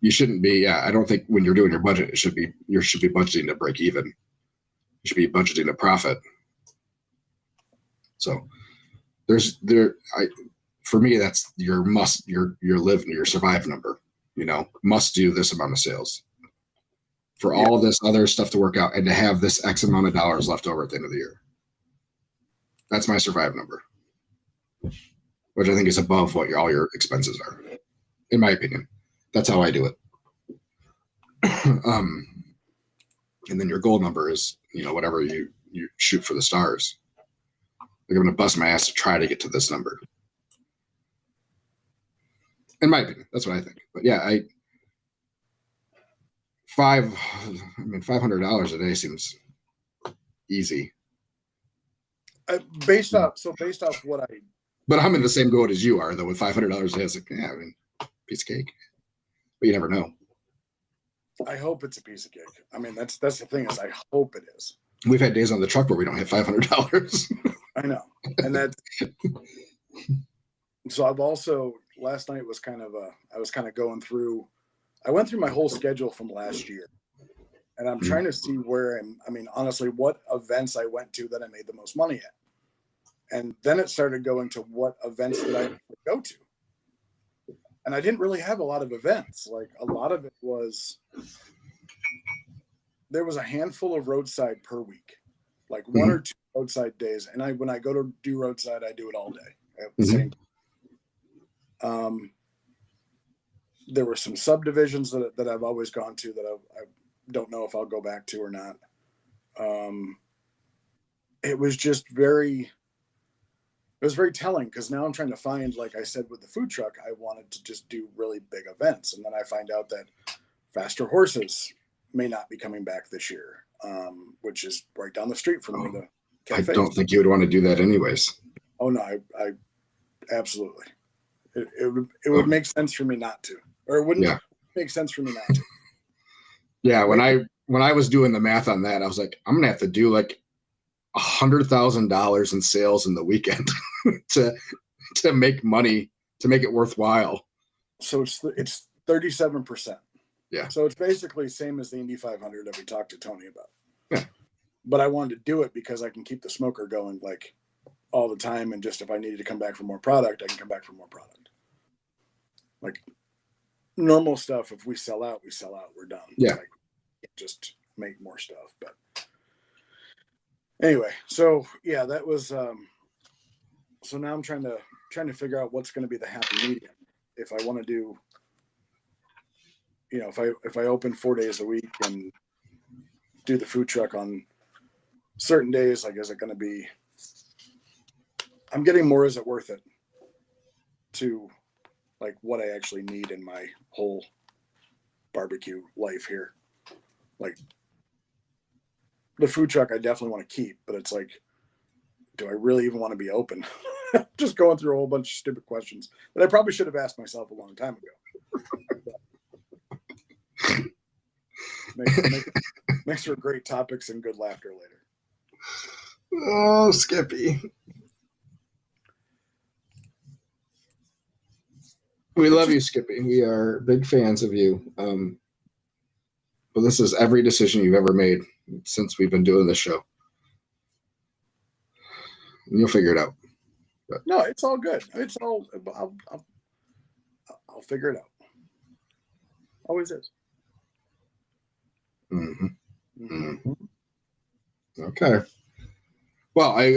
you shouldn't be, I don't think when you're doing your budget, you should be budgeting to break even. You should be budgeting to profit. So for me, that's your survive number, must do this amount of sales for all this other stuff to work out and to have this X amount of dollars left over at the end of the year. That's my survive number, which I think is above what all your expenses are, in my opinion. That's how I do it. And then your goal number is, whatever you shoot for the stars. Like, I'm going to bust my ass to try to get to this number. In my opinion, that's what I think. But yeah, $500 a day seems easy. Based off what I. But I'm in the same boat as you are, though. With $500 a day, it's like, piece of cake. But you never know. I hope it's a piece of cake. I mean, that's the thing, is I hope it is. We've had days on the truck where we don't hit $500. I know, and that. So I've also, last night was I was kind of going through. I went through my whole schedule from last year, and I'm trying to see where honestly, what events I went to that I made the most money at. And then it started going to what events did I go to. And I didn't really have a lot of events. Like, a lot of it was, there was a handful of roadside per week, like one or two roadside days. And when I go to do roadside, I do it all day at the same time. There were some subdivisions that I've always gone to that I don't know if I'll go back to or not. It was just very telling, because now I'm trying to find, like I said, with the food truck, I wanted to just do really big events. And then I find out that Faster Horses may not be coming back this year, which is right down the street from me. The cafe. I don't think you would want to do that anyways. Oh, no, I absolutely. It would make sense for me not to, or it wouldn't make sense for me not to. Yeah, when I was doing the math on that, I was like, I'm gonna have to do like $100,000 in sales in the weekend to make money, to make it worthwhile. So it's 37%. Yeah. So it's basically the same as the Indy 500 that we talked to Tony about. Yeah. But I wanted to do it because I can keep the smoker going like all the time, and just if I needed to come back for more product, I can come back for more product. Like normal stuff, if we sell out, we're done. Yeah. Like, just make more stuff. But anyway, so yeah, that was so now I'm trying to figure out what's going to be the happy medium. If I want to do, if I open 4 days a week and do the food truck on certain days, like, is it going to be, I'm getting more, is it worth it to like what I actually need in my whole barbecue life here? Like, the food truck I definitely want to keep, but it's like, do I really even want to be open? Just going through a whole bunch of stupid questions that I probably should have asked myself a long time ago. Makes for great topics and good laughter later. Oh, Skippy. We love you, Skippy. We are big fans of you. But this is every decision you've ever made since we've been doing this show. And you'll figure it out. But. No, it's all good. It's all, I'll figure it out. Always is. Mm-hmm. Mm-hmm. Okay. Well, I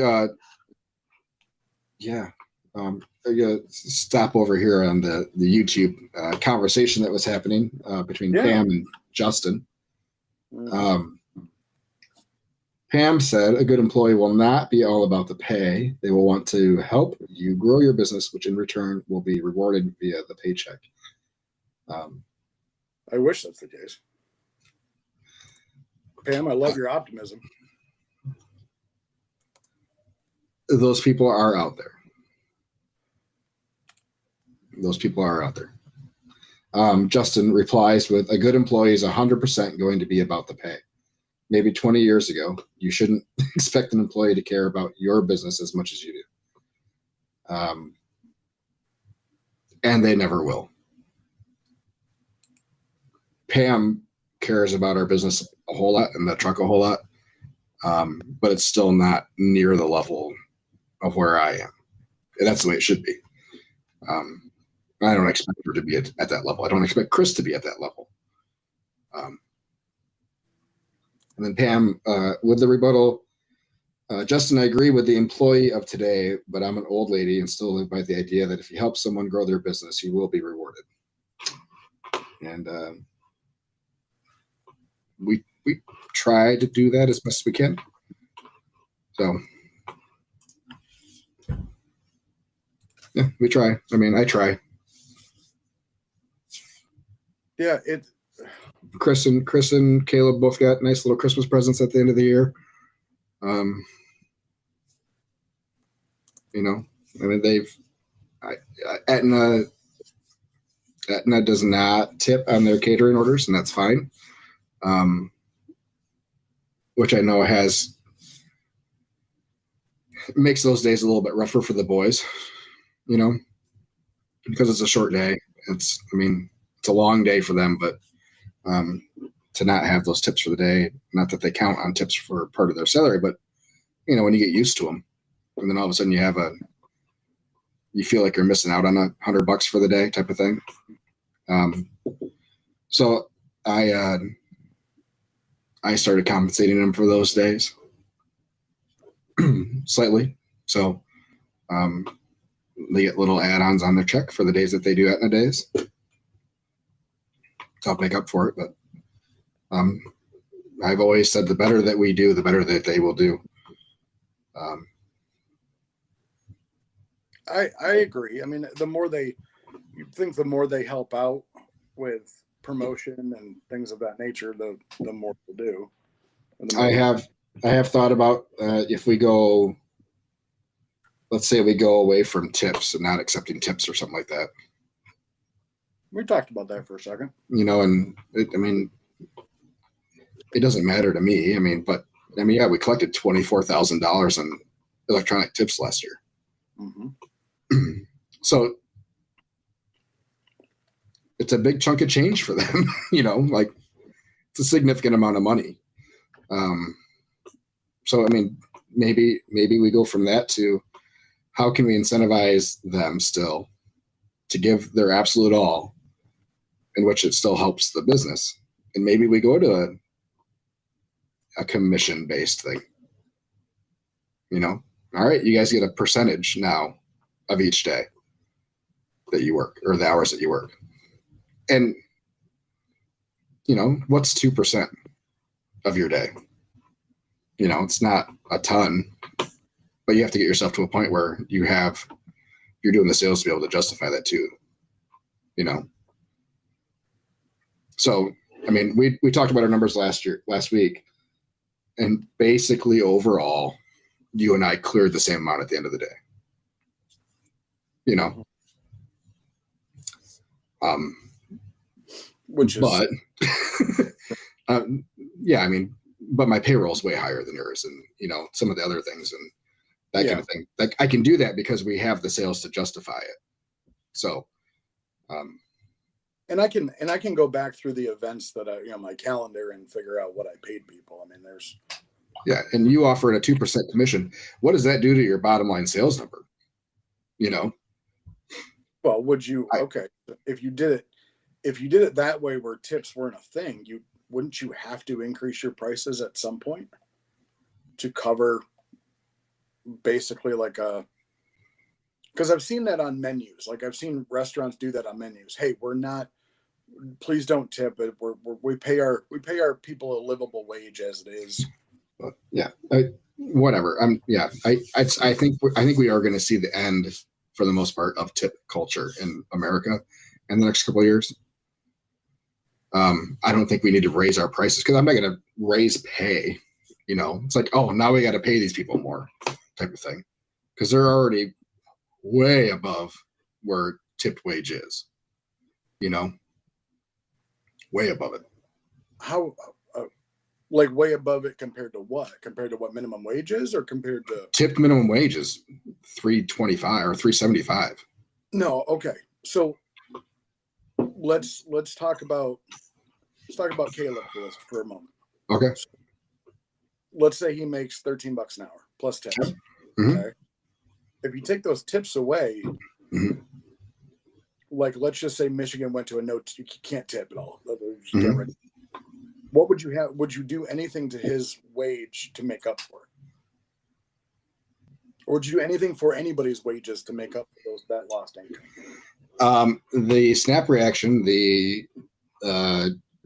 gotta stop over here on the YouTube conversation that was happening between Pam and Justin. Pam said, a good employee will not be all about the pay. They will want to help you grow your business, which in return will be rewarded via the paycheck. I wish that's the case. Pam, I love your optimism. Those people are out there. Those people are out there. Justin replies with, a good employee is 100% going to be about the pay. Maybe 20 years ago, you shouldn't expect an employee to care about your business as much as you do. And they never will. Pam cares about our business a whole lot and the truck a whole lot, but it's still not near the level of where I am. And that's the way it should be. I don't expect her to be at that level. I don't expect Chris to be at that level. And then Pam, with the rebuttal, Justin, I agree with the employee of today, but I'm an old lady and still live by the idea that if you help someone grow their business, you will be rewarded. And we try to do that as best as we can. So yeah, we try. I mean, I try. Yeah, Chris and Caleb both got nice little Christmas presents at the end of the year. You know, I mean, Aetna does not tip on their catering orders, and that's fine. Which I know makes those days a little bit rougher for the boys, you know, because it's a short day. It's a long day for them, but to not have those tips for the day, not that they count on tips for part of their salary, but you know, when you get used to them, and then all of a sudden you feel like you're missing out on $100 for the day type of thing. So I started compensating them for those days slightly. So they get little add-ons on their check for the days that they do Aetna days. So I'll make up for it. But I've always said the better that we do, the better that they will do. I agree. I mean, the more they help out with promotion and things of that nature, the more they'll do. I have thought about if we go, let's say we go away from tips and not accepting tips or something like that. We talked about that for a second. You know, and it doesn't matter to me. Yeah, we collected $24,000 on electronic tips last year. Mm-hmm. So it's a big chunk of change for them, you know, like it's a significant amount of money. So, maybe we go from that to how can we incentivize them still to give their absolute all, in which it still helps the business. And maybe we go to a commission-based thing. You know, all right, you guys get a percentage now of each day that you work or the hours that you work. And, you know, what's 2% of your day? You know, it's not a ton, but you have to get yourself to a point where you're doing the sales to be able to justify that too, you know? So, we talked about our numbers last week, and basically overall, you and I cleared the same amount at the end of the day, you know? Which is, but yeah, but my payroll is way higher than yours, and you know, some of the other things and that kind of thing. Like I can do that because we have the sales to justify it. So, and I can go back through the events that my calendar and figure out what I paid people. Yeah, and you offered a 2% commission. What does that do to your bottom line sales number? You know. Well, would you? Okay, if you did it that way, where tips weren't a thing, wouldn't you have to increase your prices at some point to cover basically because I've seen that on menus. Like I've seen restaurants do that on menus. Hey, please don't tip it. We pay our people a livable wage as it is. Yeah, whatever. I think we are going to see the end, for the most part, of tip culture in America in the next couple of years. I don't think we need to raise our prices because I'm not going to raise pay. You know, it's like, oh, now we got to pay these people more type of thing because they're already way above where tipped wage is. You know, way above it. How? Like way above it compared to what? Compared to what minimum wage is, or compared to tipped minimum wage is $3.25 or $3.75. No, okay. So let's talk about Caleb for a moment. Okay. So let's say he makes $13 an hour plus tips. Mm-hmm. Okay. If you take those tips away, mm-hmm. like, let's just say Michigan went to a no, you can't tip at all. Just Mhm. get rid. What would you have? Would you do anything to his wage to make up for it? Or would you do anything for anybody's wages to make up for that lost income? The snap reaction, the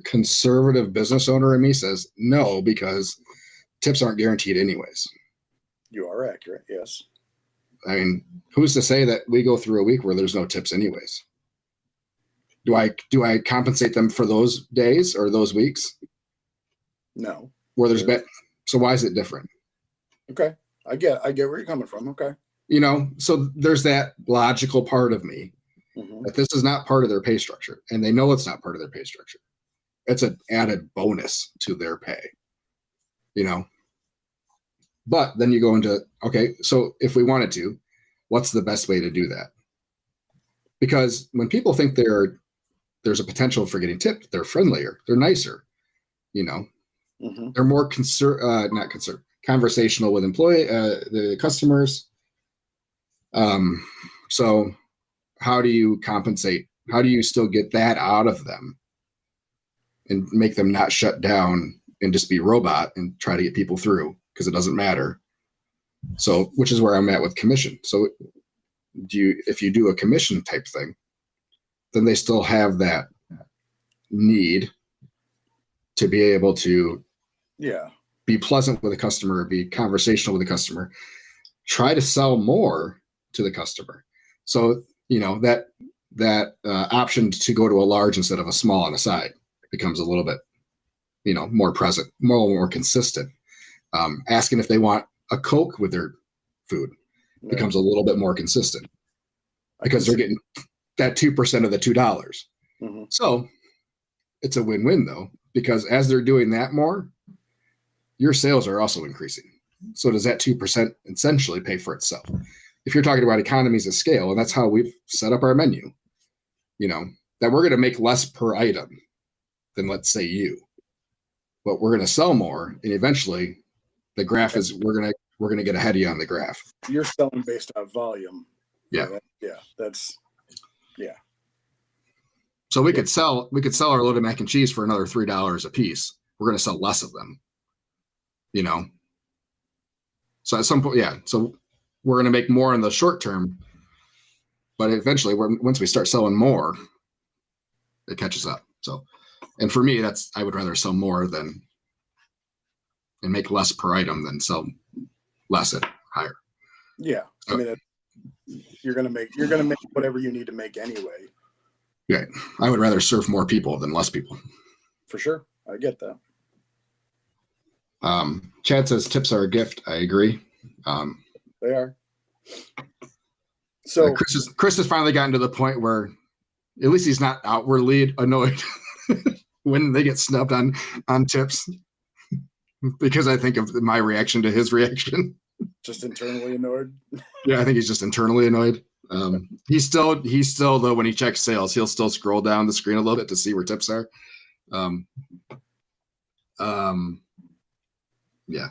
conservative business owner in me says no, because tips aren't guaranteed anyways. You are accurate. Yes. I mean, who's to say that we go through a week where there's no tips anyways? Do I compensate them for those days or those weeks No. where there's so why is it different? Okay. I get where you're coming from. Okay. You know, so there's that logical part of me Mhm. that this is not part of their pay structure, and they know it's not part of their pay structure. It's an added bonus to their pay, you know. But then you go into, okay, so if we wanted to, what's the best way to do that? Because when people think there's a potential for getting tipped, they're friendlier, they're nicer, you know, Mhm. they're more conversational with the customers. So how do you compensate? How do you still get that out of them and make them not shut down and just be robot and try to get people through because it doesn't matter? So, which is where I'm at with commission. So if you do a commission type thing, then they still have that need to be able to Yeah. be pleasant with the customer, be conversational with the customer, try to sell more to the customer. So, you know, that option to go to a large instead of a small on the side becomes a little bit, you know, more present, more consistent. Asking if they want a Coke with their food Yeah. becomes a little bit more consistent because they're getting that 2% of the $2. Mhm. So it's a win-win though, because as they're doing that more, your sales are also increasing. So does that 2% essentially pay for itself? If you're talking about economies of scale, and that's how we've set up our menu, you know, that we're going to make less per item than let's say you, but we're going to sell more, and eventually the graph is we're going to get ahead of you on the graph. You're selling based on volume. Yeah. That's So we could sell our loaded mac and cheese for another $3 a piece. We're going to sell less of them, you know. So at some point, yeah. So we're going to make more in the short term, but eventually, once we start selling more, it catches up. So, and for me, I would rather sell more and make less per item than sell less at higher. yeah. I mean, you're gonna make whatever you need to make anyway. Yeah, I would rather serve more people than less people. For sure, I get that. Chad says tips are a gift. I agree. They are. So Chris has finally gotten to the point where at least he's not outwardly annoyed when they get snubbed on tips, because I think of my reaction to his reaction. just internally annoyed. Yeah, I think he's just internally annoyed. He's still though, when he checks sales, he'll still scroll down the screen a little bit to see where tips are. Yeah.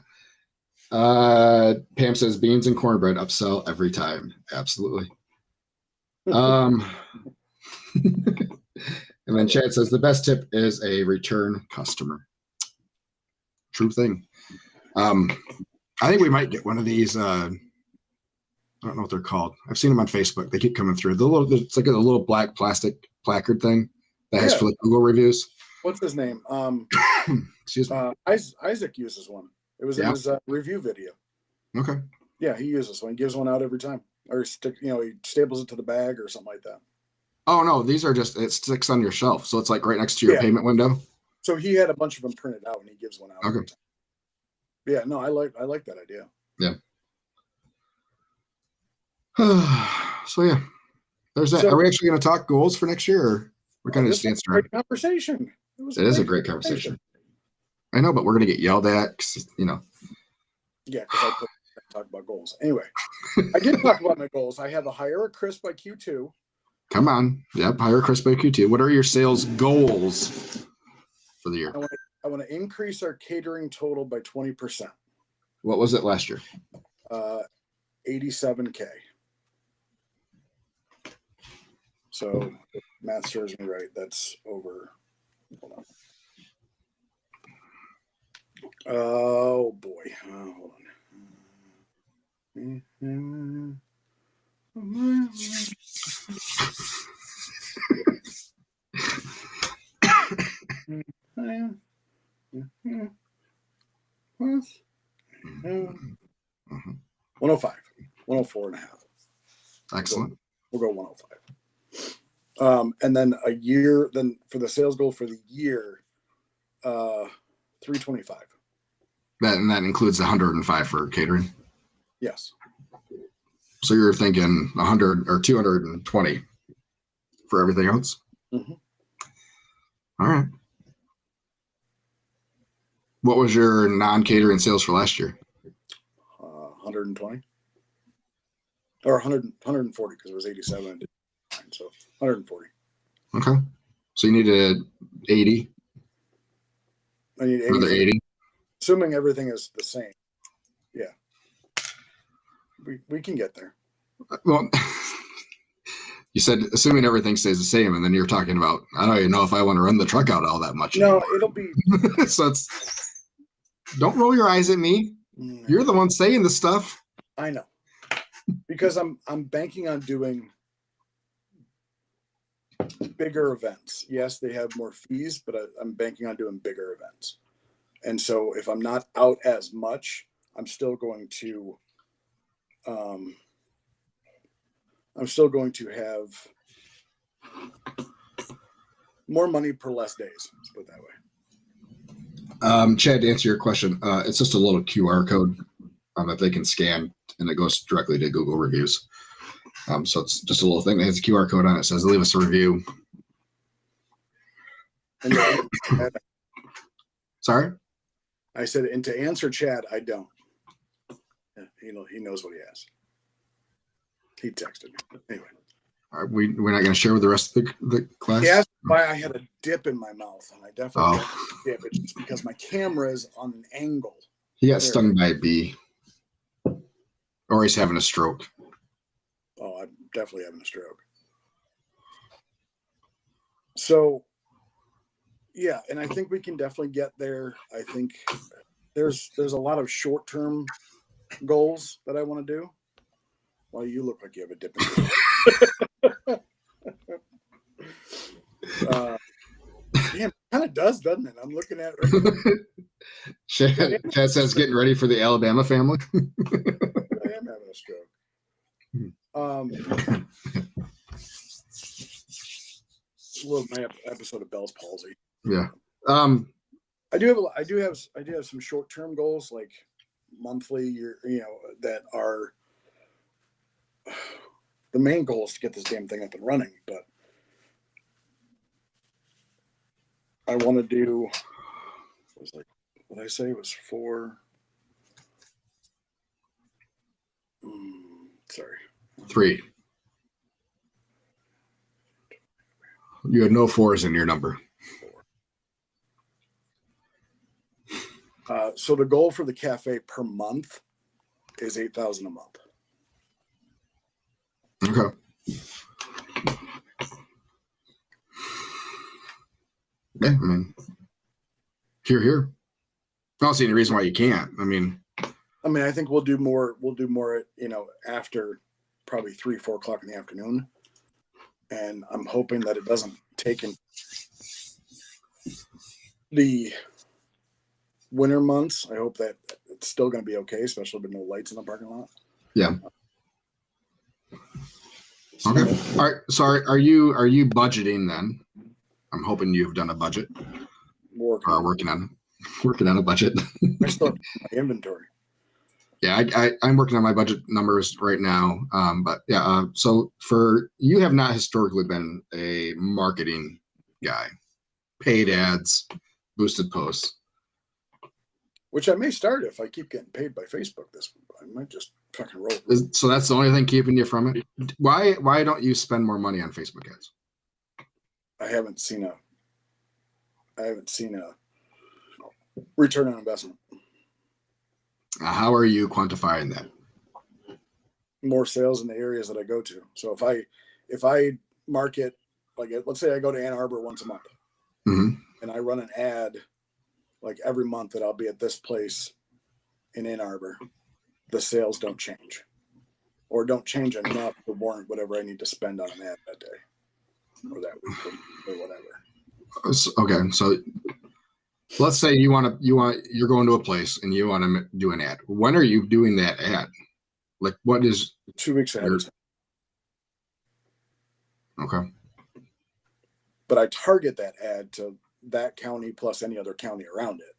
Pam says beans and cornbread upsell every time. Absolutely. And then Chad says the best tip is a return customer. True thing. I think we might get one of these. I don't know what they're called. I've seen them on Facebook. They keep coming through. It's like a little black plastic placard thing that has for like Google reviews. What's his name? Excuse me. Isaac uses one. It was in his review video. Okay. Yeah, he uses one. He gives one out every time, or he staples it to the bag or something like that. Oh no, these are it sticks on your shelf, so it's like right next to your payment window. So he had a bunch of them printed out, and he gives one out. Okay. Every time. Yeah, no, I like that idea. Yeah. So yeah, there's that. So, are we actually going to talk goals for next year, or we're kind of just dancing around? Great conversation. It is a great conversation. I know, but we're going to get yelled at, you know. Yeah, because I talk about goals. Anyway, I did talk about my goals. I have a hire a Chris by Q2. Come on. Yep, hire Chris by Q2. What are your sales goals for the year? I want to increase our catering total by 20%. What was it last year? $87K. So if math serves me right, that's over. Hold on. Oh boy. Hold on. Mhm. 105, 104 and a half. Excellent. We'll go 105. And then then for the sales goal for the year, 325. That includes 105 for catering. Yes. So you're thinking 100 or 220 for everything else? Mm-hmm. All right. What was your non-catering sales for last year? 120 or 140 because it was 87. So 140. Okay. So you needed 80. I need 80. Another 80. Assuming everything is the same. Yeah. We can get there. Well, you said assuming everything stays the same, and then you're talking about I don't even know if I want to run the truck out all that much. No, anymore. it'll be. So don't roll your eyes at me. You're the one saying the stuff. I know, because I'm banking on doing bigger events. Yes, they have more fees, but I'm banking on doing bigger events. And so if I'm not out as much, I'm still going to have more money per less days. Let's put it that way. Chad, to answer your question, it's just a little QR code that they can scan, and it goes directly to Google reviews. So it's just a little thing that has a QR code on it. It says, leave us a review. And Sorry? I said, and to answer Chad, I don't. He knows what he has. He texted me. Anyway. We're not going to share with the rest of the class? He asked why I had a dip in my mouth, and I definitely Oh. got a dip. It's just because my camera is on an angle. He got stung by a bee. Or he's having a stroke. Oh, I'm definitely having a stroke. So, yeah, and I think we can definitely get there. I think there's a lot of short-term goals that I want to do. Well, you look like you have a dip in your damn, it kind of does, doesn't it? I'm looking at it right now. Chad says getting ready for the Alabama family. I am having a stroke. My episode of Bell's palsy. Yeah. I do have some short-term goals, like monthly, that are the main goal is to get this damn thing up and running. But I want to do. What did I say? It was 4. Sorry. 3. You had no 4s in your number. So the goal for the cafe per month is $8,000 a month. Okay. Yeah, I mean, here. I don't see any reason why you can't. I mean, I think we'll do more. We'll do more, after probably 3-4 o'clock in the afternoon. And I'm hoping that it doesn't take in the winter months. I hope that it's still going to be okay, especially with no lights in the parking lot. yeah. Okay. All right. So are you budgeting then? I'm hoping you've done a budget. Working on a budget. I still have my inventory. Yeah, I'm working on my budget numbers right now. But yeah, so you have not historically been a marketing guy, paid ads, boosted posts. Which I may start if I keep getting paid by Facebook. I might just fucking roll. So that's the only thing keeping you from it. Why don't you spend more money on Facebook ads? I haven't seen a return on investment. How are you quantifying that? More sales in the areas that I go to. So if I market, like let's say I go to Ann Arbor once a month hmm and I run an ad like every month that I'll be at this place in Ann Arbor, the sales don't change or don't change enough to warrant whatever I need to spend on an ad that day or that week or whatever. Okay, so let's say you're going to a place and you want to do an ad. When are you doing that ad? Like, what is 2 weeks ahead of time. Okay? But I target that ad to that county plus any other county around it.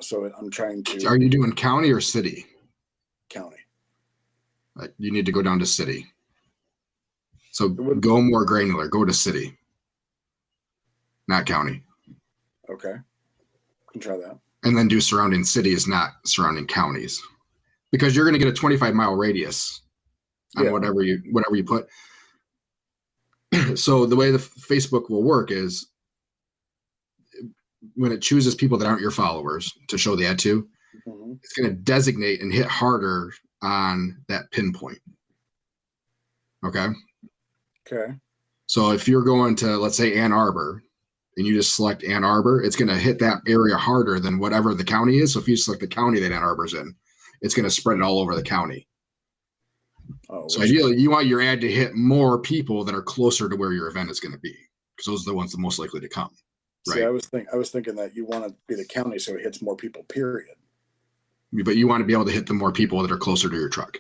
So I'm trying to. Are you doing county or city? County. Like, you need to go down to city. So go more granular. Go to city, not county. Okay. Can try that. And then do surrounding cities, not surrounding counties, because you're going to get a 25-mile radius on whatever you put. So the way the Facebook will work is when it chooses people that aren't your followers to show the ad to, it's going to designate and hit harder on that pinpoint. Okay. Okay. So if you're going to, let's say, Ann Arbor, and you just select Ann Arbor, it's going to hit that area harder than whatever the county is. So if you select the county that Ann Arbor's in, it's going to spread it all over the county. So ideally, you want your ad to hit more people that are closer to where your event is going to be, because those are the ones that are most likely to come. Right. See, I was thinking that you want to be the county so it hits more people, period. But you want to be able to hit the more people that are closer to your truck.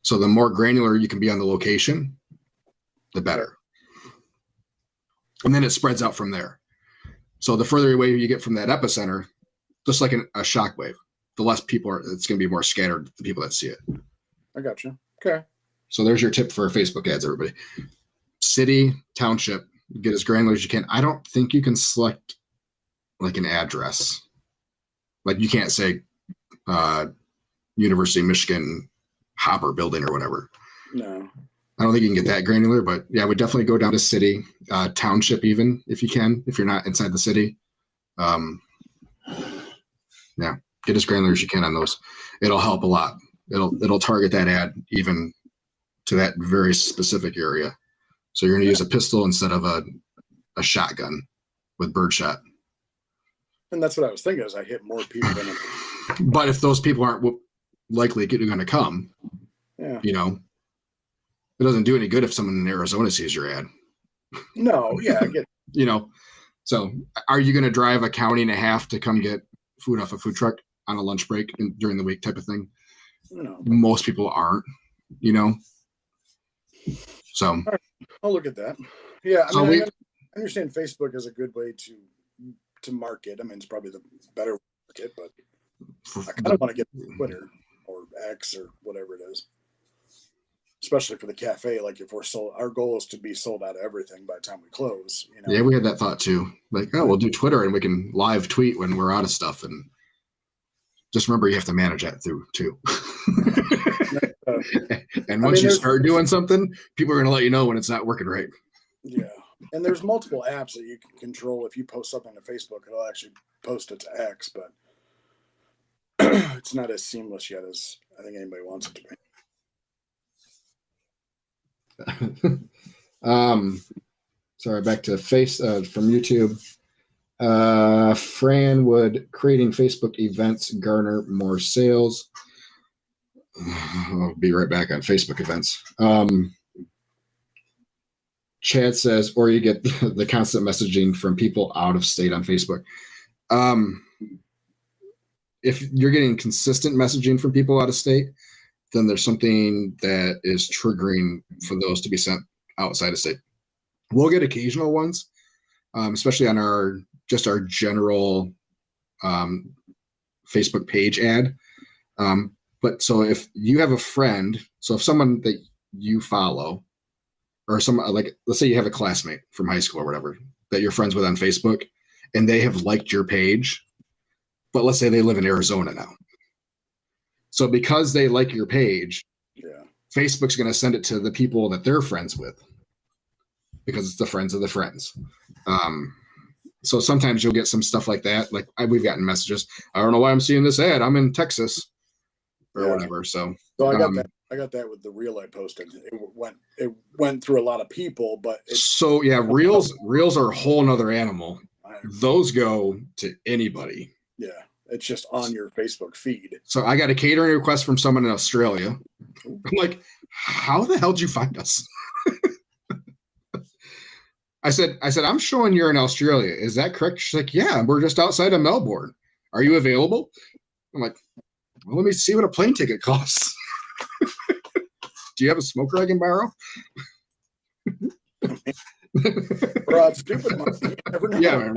So the more granular you can be on the location, the better. And then it spreads out from there. So the further away you get from that epicenter, just like a shock wave, the less people it's going to be more scattered, the people that see it. I got you. Okay. So there's your tip for Facebook ads, everybody. City, township, get as granular as you can. I don't think you can select like an address. Like you can't say University of Michigan Hopper building or whatever. No. I don't think you can get that granular, but yeah, I would definitely go down to city, township, even if you can, if you're not inside the city. Yeah, get as granular as you can on those. It'll help a lot. It'll target that ad even to that very specific area. So you're going to use a pistol instead of a shotgun with birdshot. And that's what I was thinking, is I hit more people than But if those people aren't likely going to come, it doesn't do any good if someone in Arizona sees your ad. No, yeah, I get it. So are you going to drive a county and a half to come get food off a food truck on a lunch break during the week type of thing? No. Most people aren't, So right. I'll look at that. Yeah, I understand Facebook is a good way to market. I mean, it's probably the better market, but I kind of want to get Twitter or X or whatever it is. Especially for the cafe, like if we're sold, our goal is to be sold out of everything by the time we close. Yeah, we had that thought too. Like, we'll do Twitter and we can live tweet when we're out of stuff. And just remember, you have to manage that through too. And once you start doing something, people are going to let you know when it's not working right. Yeah, and there's multiple apps that you can control. If you post something to Facebook, it'll actually post it to X, but it's not as seamless yet as I think anybody wants it to be. Sorry, back to from YouTube. Fran, would creating Facebook events garner more sales? I'll be right back on Facebook events. Chad says, or you get the constant messaging from people out of state on Facebook. If you're getting consistent messaging from people out of state, then there's something that is triggering for those to be sent outside of state. We'll get occasional ones, especially on our general Facebook page ad. But so if you have a friend, so if someone that you follow, or someone like, let's say you have a classmate from high school or whatever that you're friends with on Facebook, and they have liked your page, but let's say they live in Arizona now. So because they like your page, Facebook's going to send it to the people that they're friends with, because it's the friends of the friends. So sometimes you'll get some stuff like that. Like we've gotten messages. I don't know why I'm seeing this ad. I'm in Texas or whatever. So I got that I got that with the reel I posted. It went through a lot of people, but So yeah, reels are a whole nother animal. I, Those go to anybody. yeah, it's just on your Facebook feed. So I got a catering request from someone in Australia. I'm like, how the hell did you find us? I said, I'm showing you're in Australia. Is that correct? She's like, yeah, we're just outside of Melbourne. Are you available? I'm like, well, let me see what a plane ticket costs. Do you have a smoker I can borrow? Broad stupid money. You never know. Yeah.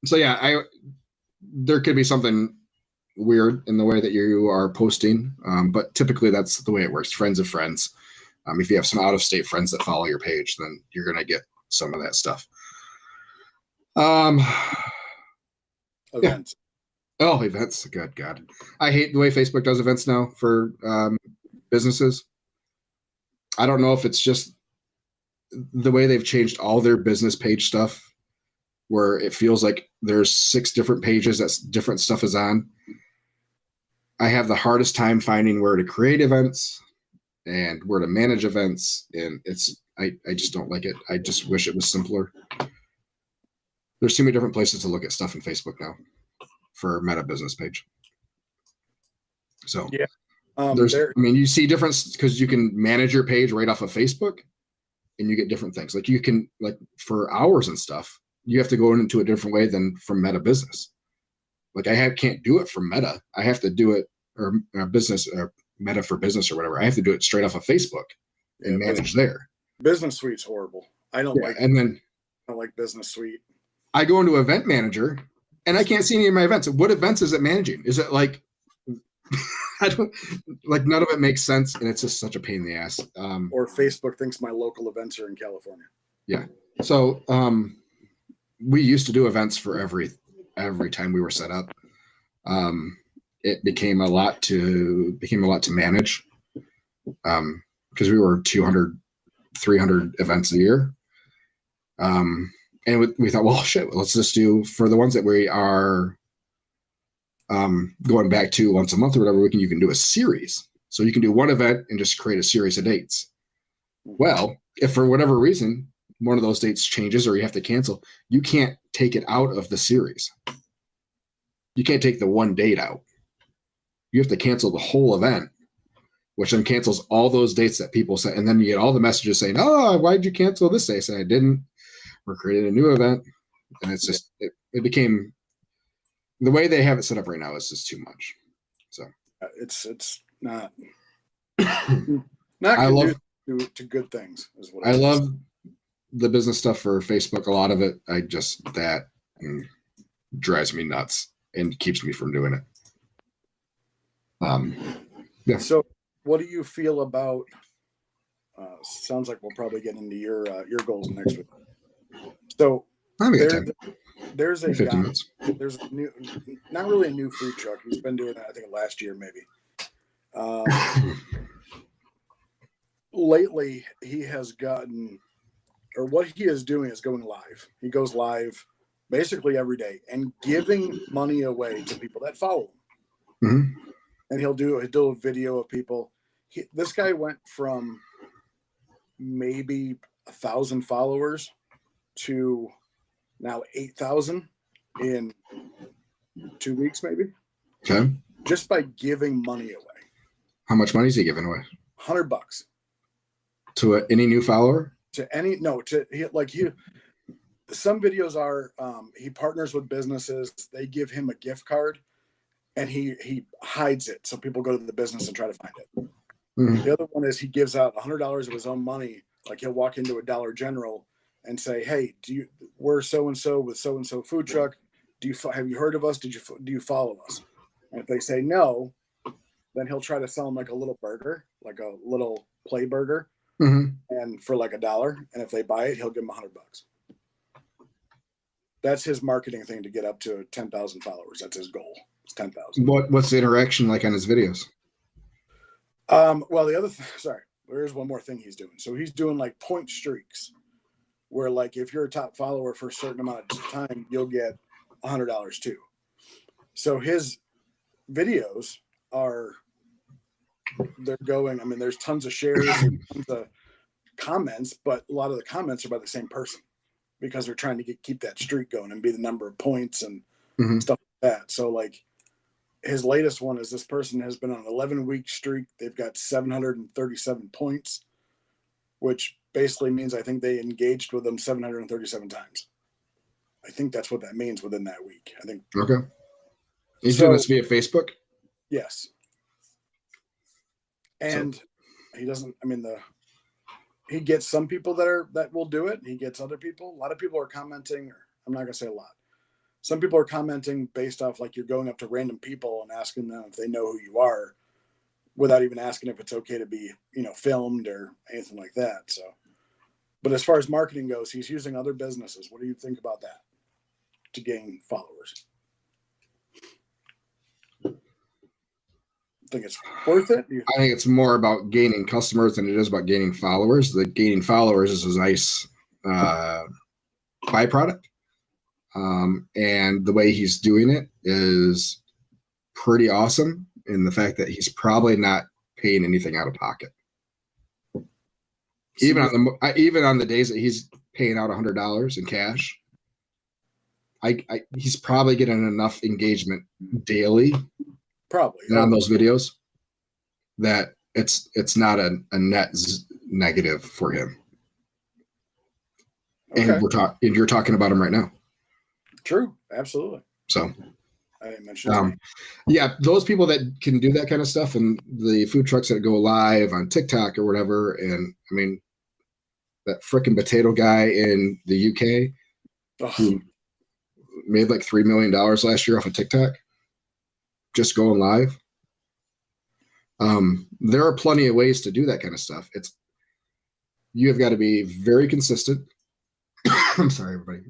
So yeah, there could be something weird in the way that you are posting, but typically that's the way it works. Friends of friends. If you have some out-of-state friends that follow your page, then you're gonna get some of that stuff. Events. Yeah. Oh, events. Good God. I hate the way Facebook does events now for businesses. I don't know if it's just the way they've changed all their business page stuff, where it feels like there's 6 different pages that different stuff is on. I have the hardest time finding where to create events and where to manage events. And I just don't like it. I just wish it was simpler. There's too many different places to look at stuff in Facebook now for a meta business page. So Yeah. You see difference because you can manage your page right off of Facebook and you get different things. Like you can, like for hours and stuff, you have to go into a different way than from Meta Business. Like can't do it from Meta. I have to do it or business or Meta for Business or whatever. I have to do it straight off of Facebook and manage there. Business Suite's horrible. I don't like. And then I don't like Business Suite. I go into Event Manager and I can't see any of my events. What events is it managing? Is it like I don't like none of it makes sense and it's just such a pain in the ass. Or Facebook thinks my local events are in California. Yeah. So we used to do events for every time we were set up. It became a lot to manage because we were 200, 300 events a year. And we thought, well, shit, let's just do for the ones that we are going back to once a month or whatever, you can do a series. So you can do one event and just create a series of dates. Well, if for whatever reason, one of those dates changes or you have to cancel, you can't take it out of the series. You can't take the one date out. You have to cancel the whole event, which then cancels all those dates that people say. And then you get all the messages saying, oh, why'd you cancel this day? I said, I didn't. We're creating a new event. And it's just, it became, the way they have it set up right now is just too much. So it's not I love to good things is what I love the business stuff for Facebook. A lot of it, that drives me nuts and keeps me from doing it. Yeah. So what do you feel about, sounds like we'll probably get into your goals next week. So there's a guy, there's a new, not really a new food truck. He's been doing that, I think last year, maybe. Lately he has gotten, or what he is doing is going live. He goes live basically every day and giving money away to people that follow him. Mm-hmm. And he'll do a video of people. This guy went from maybe 1,000 followers to now 8,000 in 2 weeks, maybe. Okay. Just by giving money away. How much money is he giving away? $100 to any new follower. Some videos are he partners with businesses. They give him a gift card, and he hides it so people go to the business and try to find it. Mm-hmm. The other one is he gives out $100 of his own money. Like he'll walk into a Dollar General and say, "Hey, we're so and so with so and so food truck. Have you heard of us? Do you follow us?" And if they say no, then he'll try to sell them like a little burger, like a little play burger, and for like $1. And if they buy it, he'll give them $100. That's his marketing thing to get up to 10,000 followers. That's his goal. It's 10,000. What's the interaction like on his videos? Well, there's one more thing he's doing. So he's doing like point streaks where like, if you're a top follower for a certain amount of time, you'll get $100 too. So his videos they're going. I mean, there's tons of shares, and tons of comments, but a lot of the comments are by the same person because they're trying to keep that streak going and be the number of points and stuff like that. So like his latest one is this person has been on an 11-week streak. They've got 737 points, which basically means I think they engaged with them 737 times. I think that's what that means within that week. I think. Okay. He's doing this via Facebook? Yes. And he doesn't, I mean, he gets some people that will do it. He gets other people. A lot of people are commenting, or I'm not going to say a lot. Some people are commenting based off like you're going up to random people and asking them if they know who you are without even asking if it's okay to be, filmed or anything like that. So, but as far as marketing goes, he's using other businesses. What do you think about that to gain followers? Think it's worth it? I think it's more about gaining customers than it is about gaining followers. The gaining followers is a nice byproduct. And the way he's doing it is pretty awesome in the fact that he's probably not paying anything out of pocket. Even on the days that he's paying out $100 in cash, he's probably getting enough engagement daily. Probably on those videos that it's not a net negative for him. Okay. And you're talking about him right now. True. Absolutely. So I didn't mention yeah, those people that can do that kind of stuff and the food trucks that go live on TikTok or whatever. And I mean, that frickin' potato guy in the UK who made like $3 million last year off of TikTok. Just going live. There are plenty of ways to do that kind of stuff. You have got to be very consistent. I'm sorry, everybody.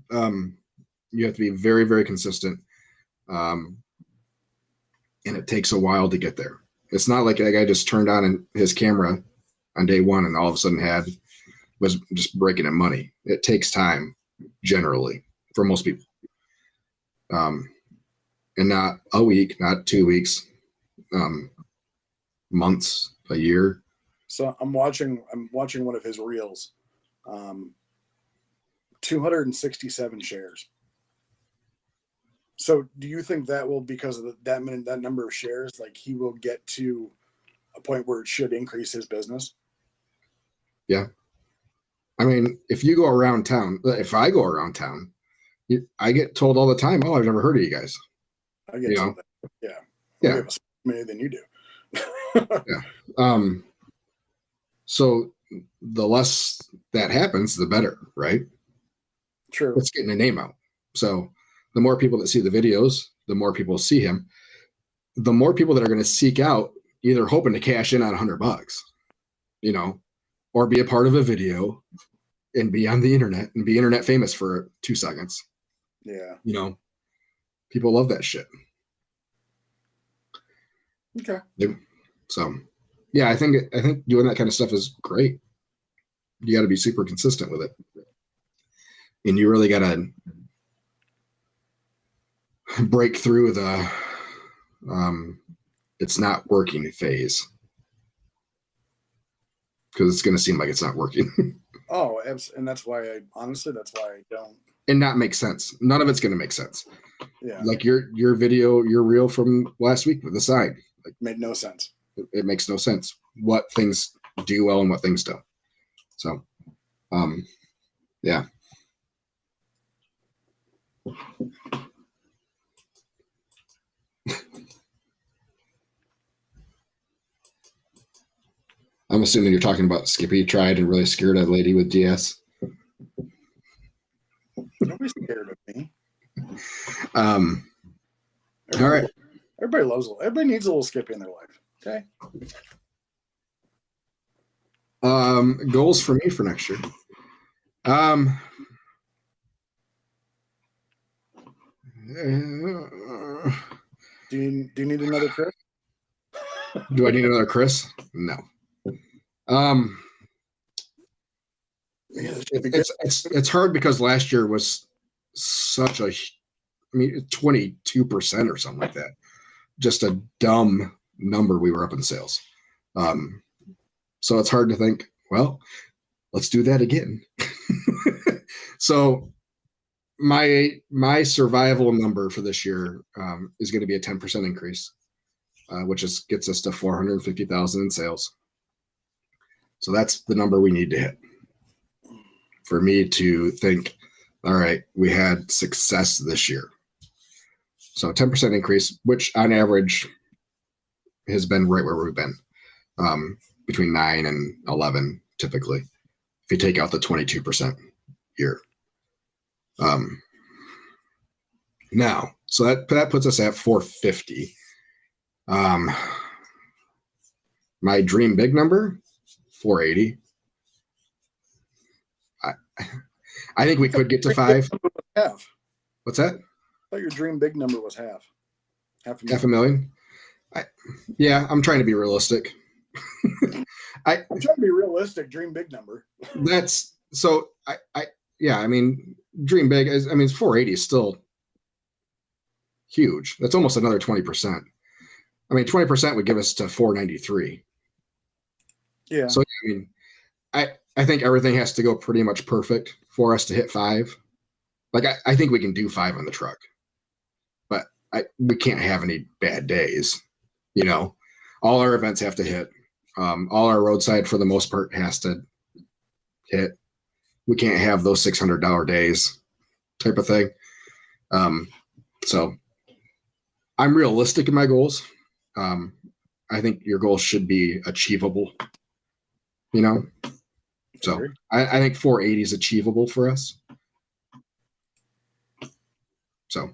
You have to be very, very consistent. And it takes a while to get there. It's not like that guy just turned on his camera on day one and all of a sudden was just breaking in money. It takes time generally for most people. And not a week, not 2 weeks, months, a year. So I'm watching one of his reels. 267 shares. So do you think that will, because of that number of shares, like he will get to a point where it should increase his business? Yeah. I mean, if you go around town, if I go around town, I get told all the time, "Oh, I've never heard of you guys." I get something. Yeah. Yeah. Many than you do. Yeah. So the less that happens, the better, right? True. It's getting a name out. So the more people that see the videos, the more people see him, the more people that are going to seek out either hoping to cash in on $100, or be a part of a video and be on the internet and be internet famous for 2 seconds. Yeah. People love that shit. Okay. So, yeah, I think doing that kind of stuff is great. You got to be super consistent with it, and you really got to break through the it's not working phase, because it's going to seem like it's not working. Oh, and that's why that's why I don't. And not make sense. None of it's going to make sense. Yeah. Like your video, your reel from last week with the sign. Like, made no sense. It makes no sense what things do well and what things don't. So, yeah. I'm assuming you're talking about Skippy tried and really scared a lady with DS. Nobody's scared of me. All right. Everybody needs a little Skippy in their life. Okay. Goals for me for next year. Do you need another Chris? Do I need another Chris? No. It's hard because last year was such a, 22% or something like that. just a dumb number we were up in sales. So it's hard to think, well, let's do that again. So my survival number for this year is going to be a 10% increase, which gets us to 450,000 in sales. So that's the number we need to hit for me to think, all right, we had success this year. So 10% increase, which on average has been right where we've been, between 9 and 11 typically, if you take out the 22% year. Now, so that puts us at 450. My dream big number, 480. I think we could get to 5. Half. What's that? I thought your dream big number was half. Half a million. Yeah, I'm trying to be realistic. I'm trying to be realistic. Dream big number. That's so. I mean, dream big. I mean, 480 is still huge. That's almost another 20%. I mean, 20% would give us to 493. Yeah. So I mean, I think everything has to go pretty much perfect for us to hit 5. Like I think we can do 5 on the truck, but we can't have any bad days. You know, all our events have to hit. All our roadside for the most part has to hit. We can't have those $600 days type of thing. So I'm realistic in my goals. I think your goals should be achievable, you know? So I think 480 is achievable for us. So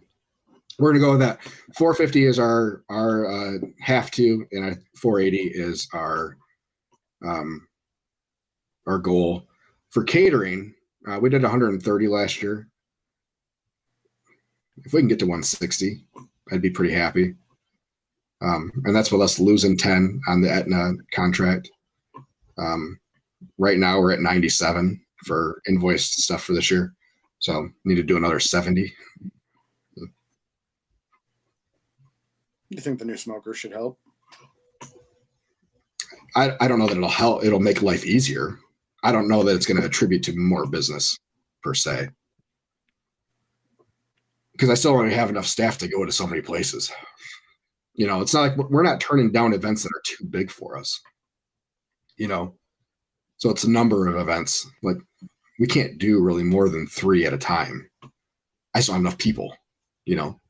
we're going to go with that. 450 is our have to, and 480 is our goal. For catering, we did 130 last year. If we can get to 160, I'd be pretty happy. And that's with us losing 10 on the Aetna contract. Right now we're at 97 for invoiced stuff for this year. So need to do another 70. You think the new smoker should help? I don't know that it'll help. It'll make life easier. I don't know that it's going to attribute to more business per se. Because I still don't have enough staff to go to so many places. You know, it's not like we're not turning down events that are too big for us. You know, so it's a number of events. Like we can't do really more than 3 at a time. I just don't have enough people, you know.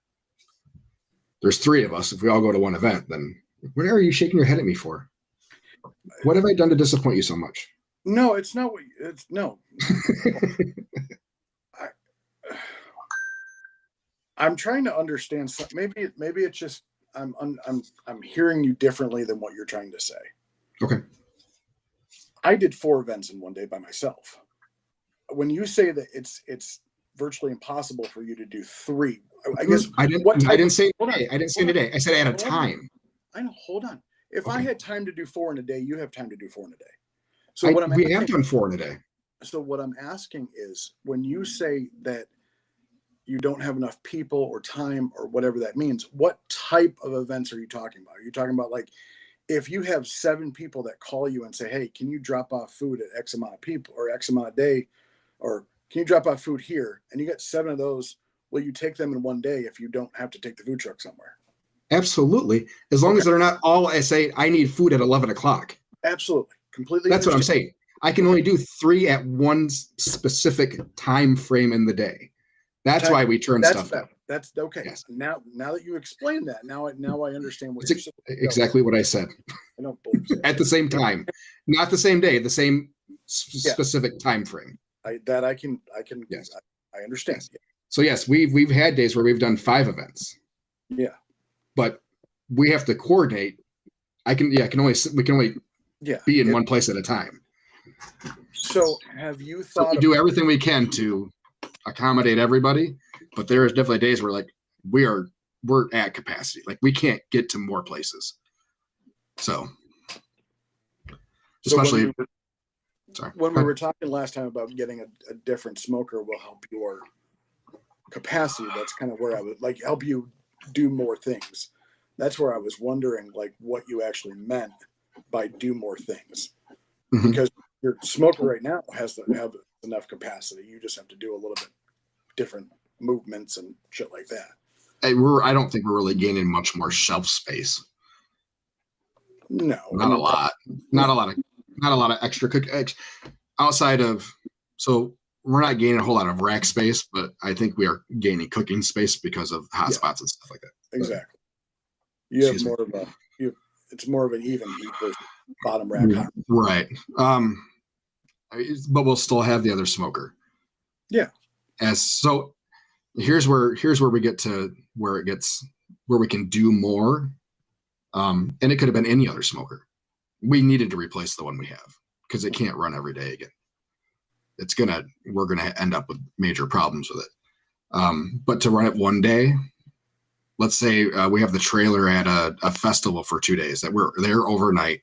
There's 3 of us. If we all go to one event, then what are you shaking your head at me for? What have I done to disappoint you so much? No, it's not what it's no. I'm trying to understand. Maybe it's just I'm hearing you differently than what you're trying to say. Okay. I did 4 events in one day by myself. When you say that it's virtually impossible for you to do 3, I guess I didn't say today. I said at a time. I know. Hold on. If I had time to do 4 in a day, you have time to do 4 in a day. So we have done 4 in a day. So what I'm asking is, when you say that you don't have enough people or time or whatever that means, what type of events are you talking about? Are you talking about, like, if you have 7 people that call you and say, hey, can you drop off food at X amount of people or X amount of day, or can you drop off food here? And you get 7 of those, will you take them in one day if you don't have to take the food truck somewhere? Absolutely. As long as they're not all, I say, I need food at 11 o'clock. Absolutely. Completely. That's what I'm saying. I can only do 3 at one specific time frame in the day. That's why we turn stuff down. That's okay. Yes. Now that you explain that, now I understand what you're saying. Exactly what I said. I don't believe so. At the same time, not the same day, the same specific time frame. I can. Yes. I understand. Yes. So yes, we've had days where we've done 5 events. Yeah. But we have to coordinate. We can only be in one place at a time. So have you thought? So we do everything we can to accommodate everybody, but there is definitely days where like we're at capacity. Like we can't get to more places. So especially when we were talking last time about getting a different smoker will help your capacity. That's kind of where I would like help you do more things. That's where I was wondering, like, what you actually meant by do more things. Mhm. Because your smoker right now has to have enough capacity. You just have to do a little bit different movements and shit like that. I don't think we're really gaining much more shelf space. No, Not a lot. Not a lot of extra cook outside of. So we're not gaining a whole lot of rack space, but I think we are gaining cooking space because of hot Yeah. spots and stuff like that. Exactly. You have Excuse me. more of a. It's more of an even heat versus bottom rack hot. Right. But we'll still have the other smoker. Yeah. So here's where we get to where we can do more. And it could have been any other smoker. We needed to replace the one we have because it can't run every day again. We're gonna end up with major problems with it. But to run it one day, let's say we have the trailer at a festival for 2 days that we're there overnight.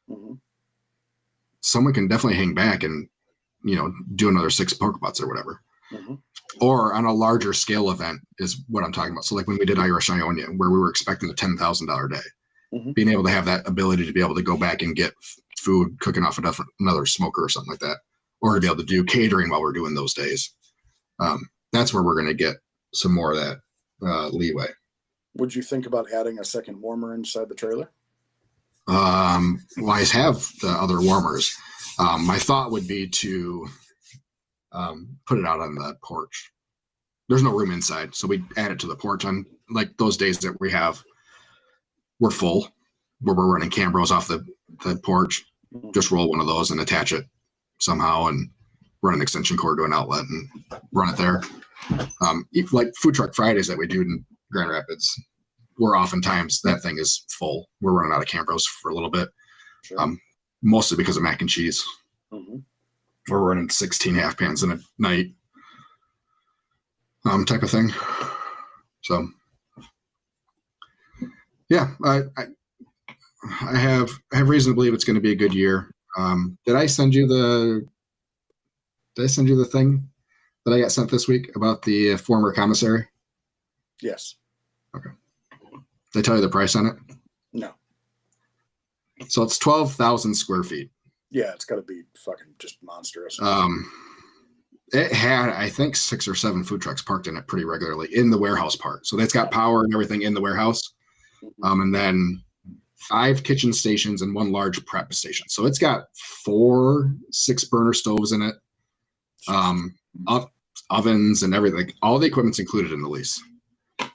Mm-hmm. Someone can definitely hang back and, do another 6 poke butts or whatever. Mm-hmm. Or on a larger scale event is what I'm talking about. So like when we did Irish Ionia, where we were expecting a $10,000 day, Mhm. being able to have that ability to be able to go back and get food cooking off another smoker or something like that, or to be able to do catering while we're doing those days. That's where we're going to get some more of that leeway. Would you think about adding a second warmer inside the trailer? Well, I have the other warmers. My thought would be to put it out on the porch. There's no room inside, so we add it to the porch on like those days that we're full, where we're running Cambros off the porch. Mhm. Just roll one of those and attach it somehow and run an extension cord to an outlet and run it there. Like Food Truck Fridays that we do in Grand Rapids, where oftentimes that thing is full. We're running out of Cambros for a little bit, Sure. mostly because of mac and cheese. Mhm. We're running 16 half pans in a night, type of thing. So, yeah, I have reason to believe it's going to be a good year. Did I send you the thing that I got sent this week about the former commissary? Yes. Did I tell you the price on it? No. So it's 12,000 square feet. Yeah, it's got to be fucking just monstrous. It had, I think, 6 or 7 food trucks parked in it pretty regularly in the warehouse part. So that's got power and everything in the warehouse. Mhm. And then 5 kitchen stations and 1 large prep station. So it's got 4 6-burner stoves in it, ovens and everything. All the equipment's included in the lease.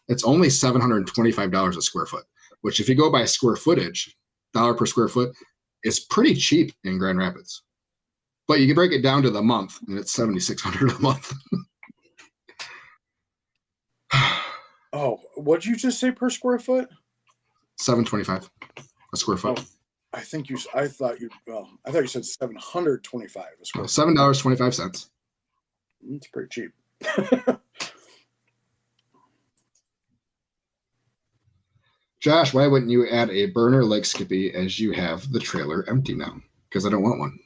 It's only $725 a square foot, which if you go by square footage, dollar per square foot, is pretty cheap in Grand Rapids. But you can break it down to the month, and it's $7,600 a month. Oh, what'd you just say per square foot? $725 a square foot. Oh, I thought you said 725 a square foot. $7.25. It's pretty cheap. Josh, why wouldn't you add a burner like Skippy as you have the trailer empty now? Because I don't want one.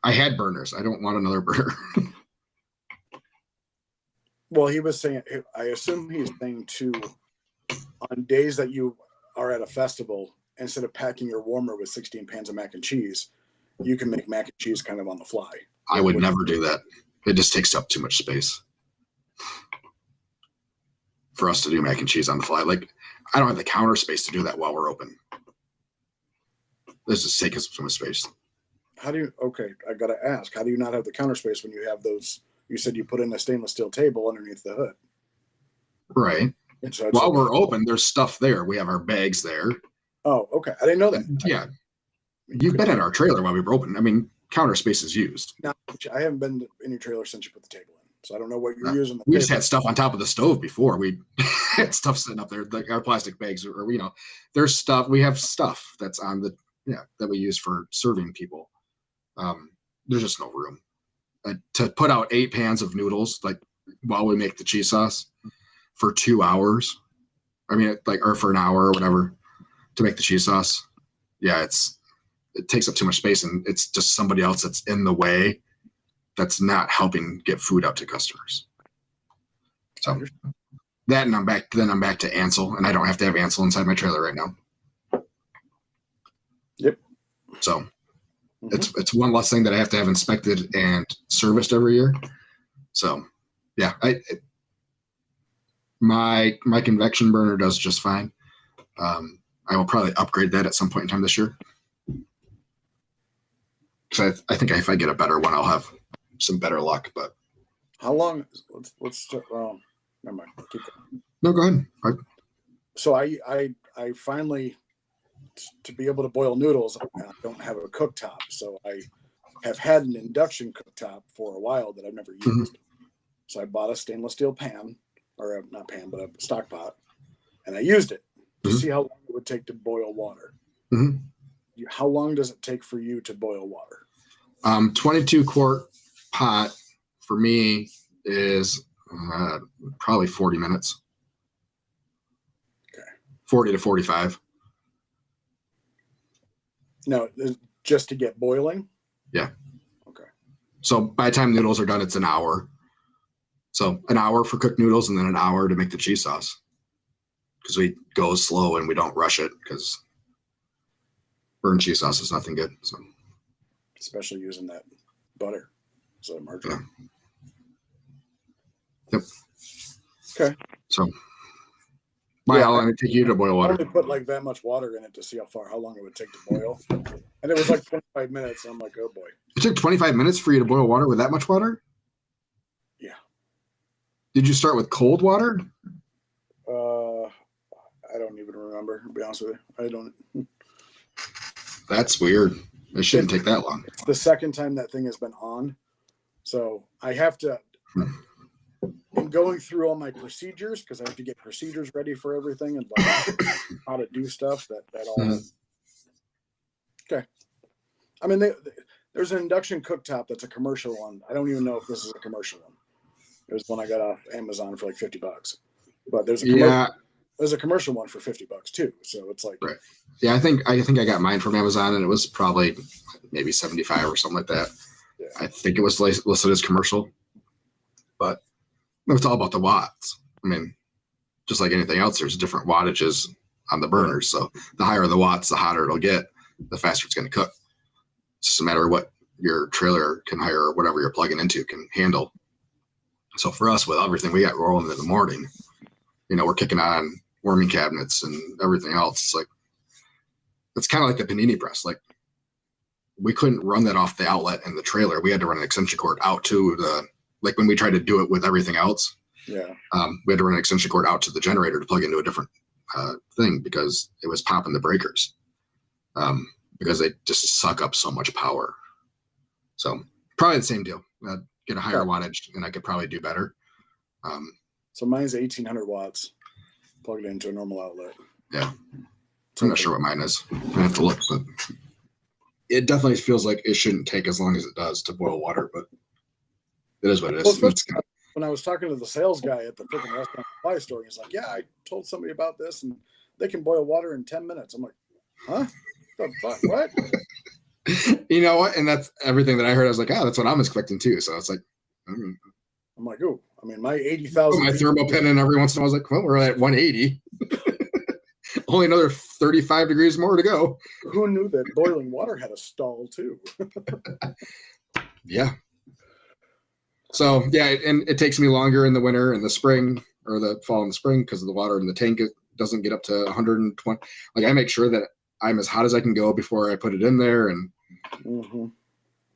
I had burners. I don't want another burner. Well, he was saying, I assume he's saying too, on days that you are at a festival, instead of packing your warmer with 16 pans of mac and cheese, you can make mac and cheese kind of on the fly. I would never do that. It just takes up too much space for us to do mac and cheese on the fly. Like, I don't have the counter space to do that while we're open. This just takes up too much space. I got to ask, how do you not have the counter space when you have those? You said you put in a stainless steel table underneath the hood. Right. And so While we're open, there's stuff there. We have our bags there. Oh, okay. I didn't know that. Yeah. You've been at our trailer while we were open. I mean, counter space is used. No, I haven't been in your trailer since you put the table in. So I don't know what you're using. We just had stuff on top of the stove before. We had stuff sitting up there, like our plastic bags, or there's stuff. We have stuff that's on that we use for serving people. There's just no room to put out 8 pans of noodles, like while we make the cheese sauce for 2 hours. I mean, or for an hour or whatever to make the cheese sauce. Yeah, it takes up too much space, and it's just somebody else that's in the way. That's not helping get food out to customers. So that, and I'm back to Ansel, and I don't have to have Ansel inside my trailer right now. Yep. So it's one less thing that I have to have inspected and serviced every year. So yeah, my convection burner does just fine. I will probably upgrade that at some point in time this year. So I think if I get a better one, I'll have some better luck. But how long? Let's never mind. Keep going. No, go ahead. So I finally, to be able to boil noodles, I don't have a cooktop. So I have had an induction cooktop for a while that I've never used. Mm-hmm. So I bought a stainless steel pan, or not pan, but a stock pot, and I used it to see how long it would take to boil water. Mm-hmm. How long does it take for you to boil water? 22 quart pot for me is probably 40 minutes. Okay. 40 to 45. No, just to get boiling? Yeah. Okay. So by the time noodles are done, it's an hour. So an hour for cooked noodles and then an hour to make the cheese sauce. Because we go slow and we don't rush it because burnt cheese sauce is nothing good. So especially using that butter instead of margarine. Yeah. Yep. Okay. So how long did it take you to boil I water? only put like that much water in it to see how long it would take to boil. And it was like 25 minutes. And I'm like, oh boy. It took 25 minutes for you to boil water with that much water? Yeah. Did you start with cold water? I don't even remember, to be honest with you. I don't. That's weird. It shouldn't take that long. It's the second time that thing has been on. So I have to, in going through all my procedures, because I have to get procedures ready for everything and like how to do stuff that all. Okay. I mean, there's an induction cooktop that's a commercial one. I don't even know if this is a commercial one. It was one I got off Amazon for like $50. But there's a commercial one for $50 too. So it's like, right. Yeah, I think I got mine from Amazon and it was probably maybe 75 or something like that. Yeah. I think it was listed as commercial, but it's all about the watts. I mean, just like anything else, there's different wattages on the burners. So the higher the watts, the hotter it'll get, the faster it's going to cook. It's just a matter of what your trailer can hire or whatever you're plugging into can handle. So for us, with everything we got rolling in the morning, we're kicking on warming cabinets and everything else. It's like, it's kind of like the panini press. Like we couldn't run that off the outlet in the trailer. We had to run an extension cord out to like when we tried to do it with everything else. Yeah. We had to run an extension cord out to the generator to plug into a different thing because it was popping the breakers because they just suck up so much power. So probably the same deal. Get a higher wattage and I could probably do better. So mine's 1800 watts plugged into a normal outlet. Yeah. I'm not sure what mine is. I have to look, but it definitely feels like it shouldn't take as long as it does to boil water, but it is what it is. Well, when I was talking to the sales guy at the freaking restaurant supply store, he's like, yeah, I told somebody about this and they can boil water in 10 minutes. I'm like, huh? The fuck? What? You know what? And that's everything that I heard. I was like, that's what I'm expecting too. So it's like, I'm like, oh, I mean, my 80,000. My thermal pen in every once in a while. I was like, well, we're at 180. Only another 35 degrees more to go. Who knew that boiling water had a stall too? Yeah. So yeah, and it takes me longer in the winter and the spring or the fall and the spring because of the water in the tank. It doesn't get up to 120. Like I make sure that I'm as hot as I can go before I put it in there. And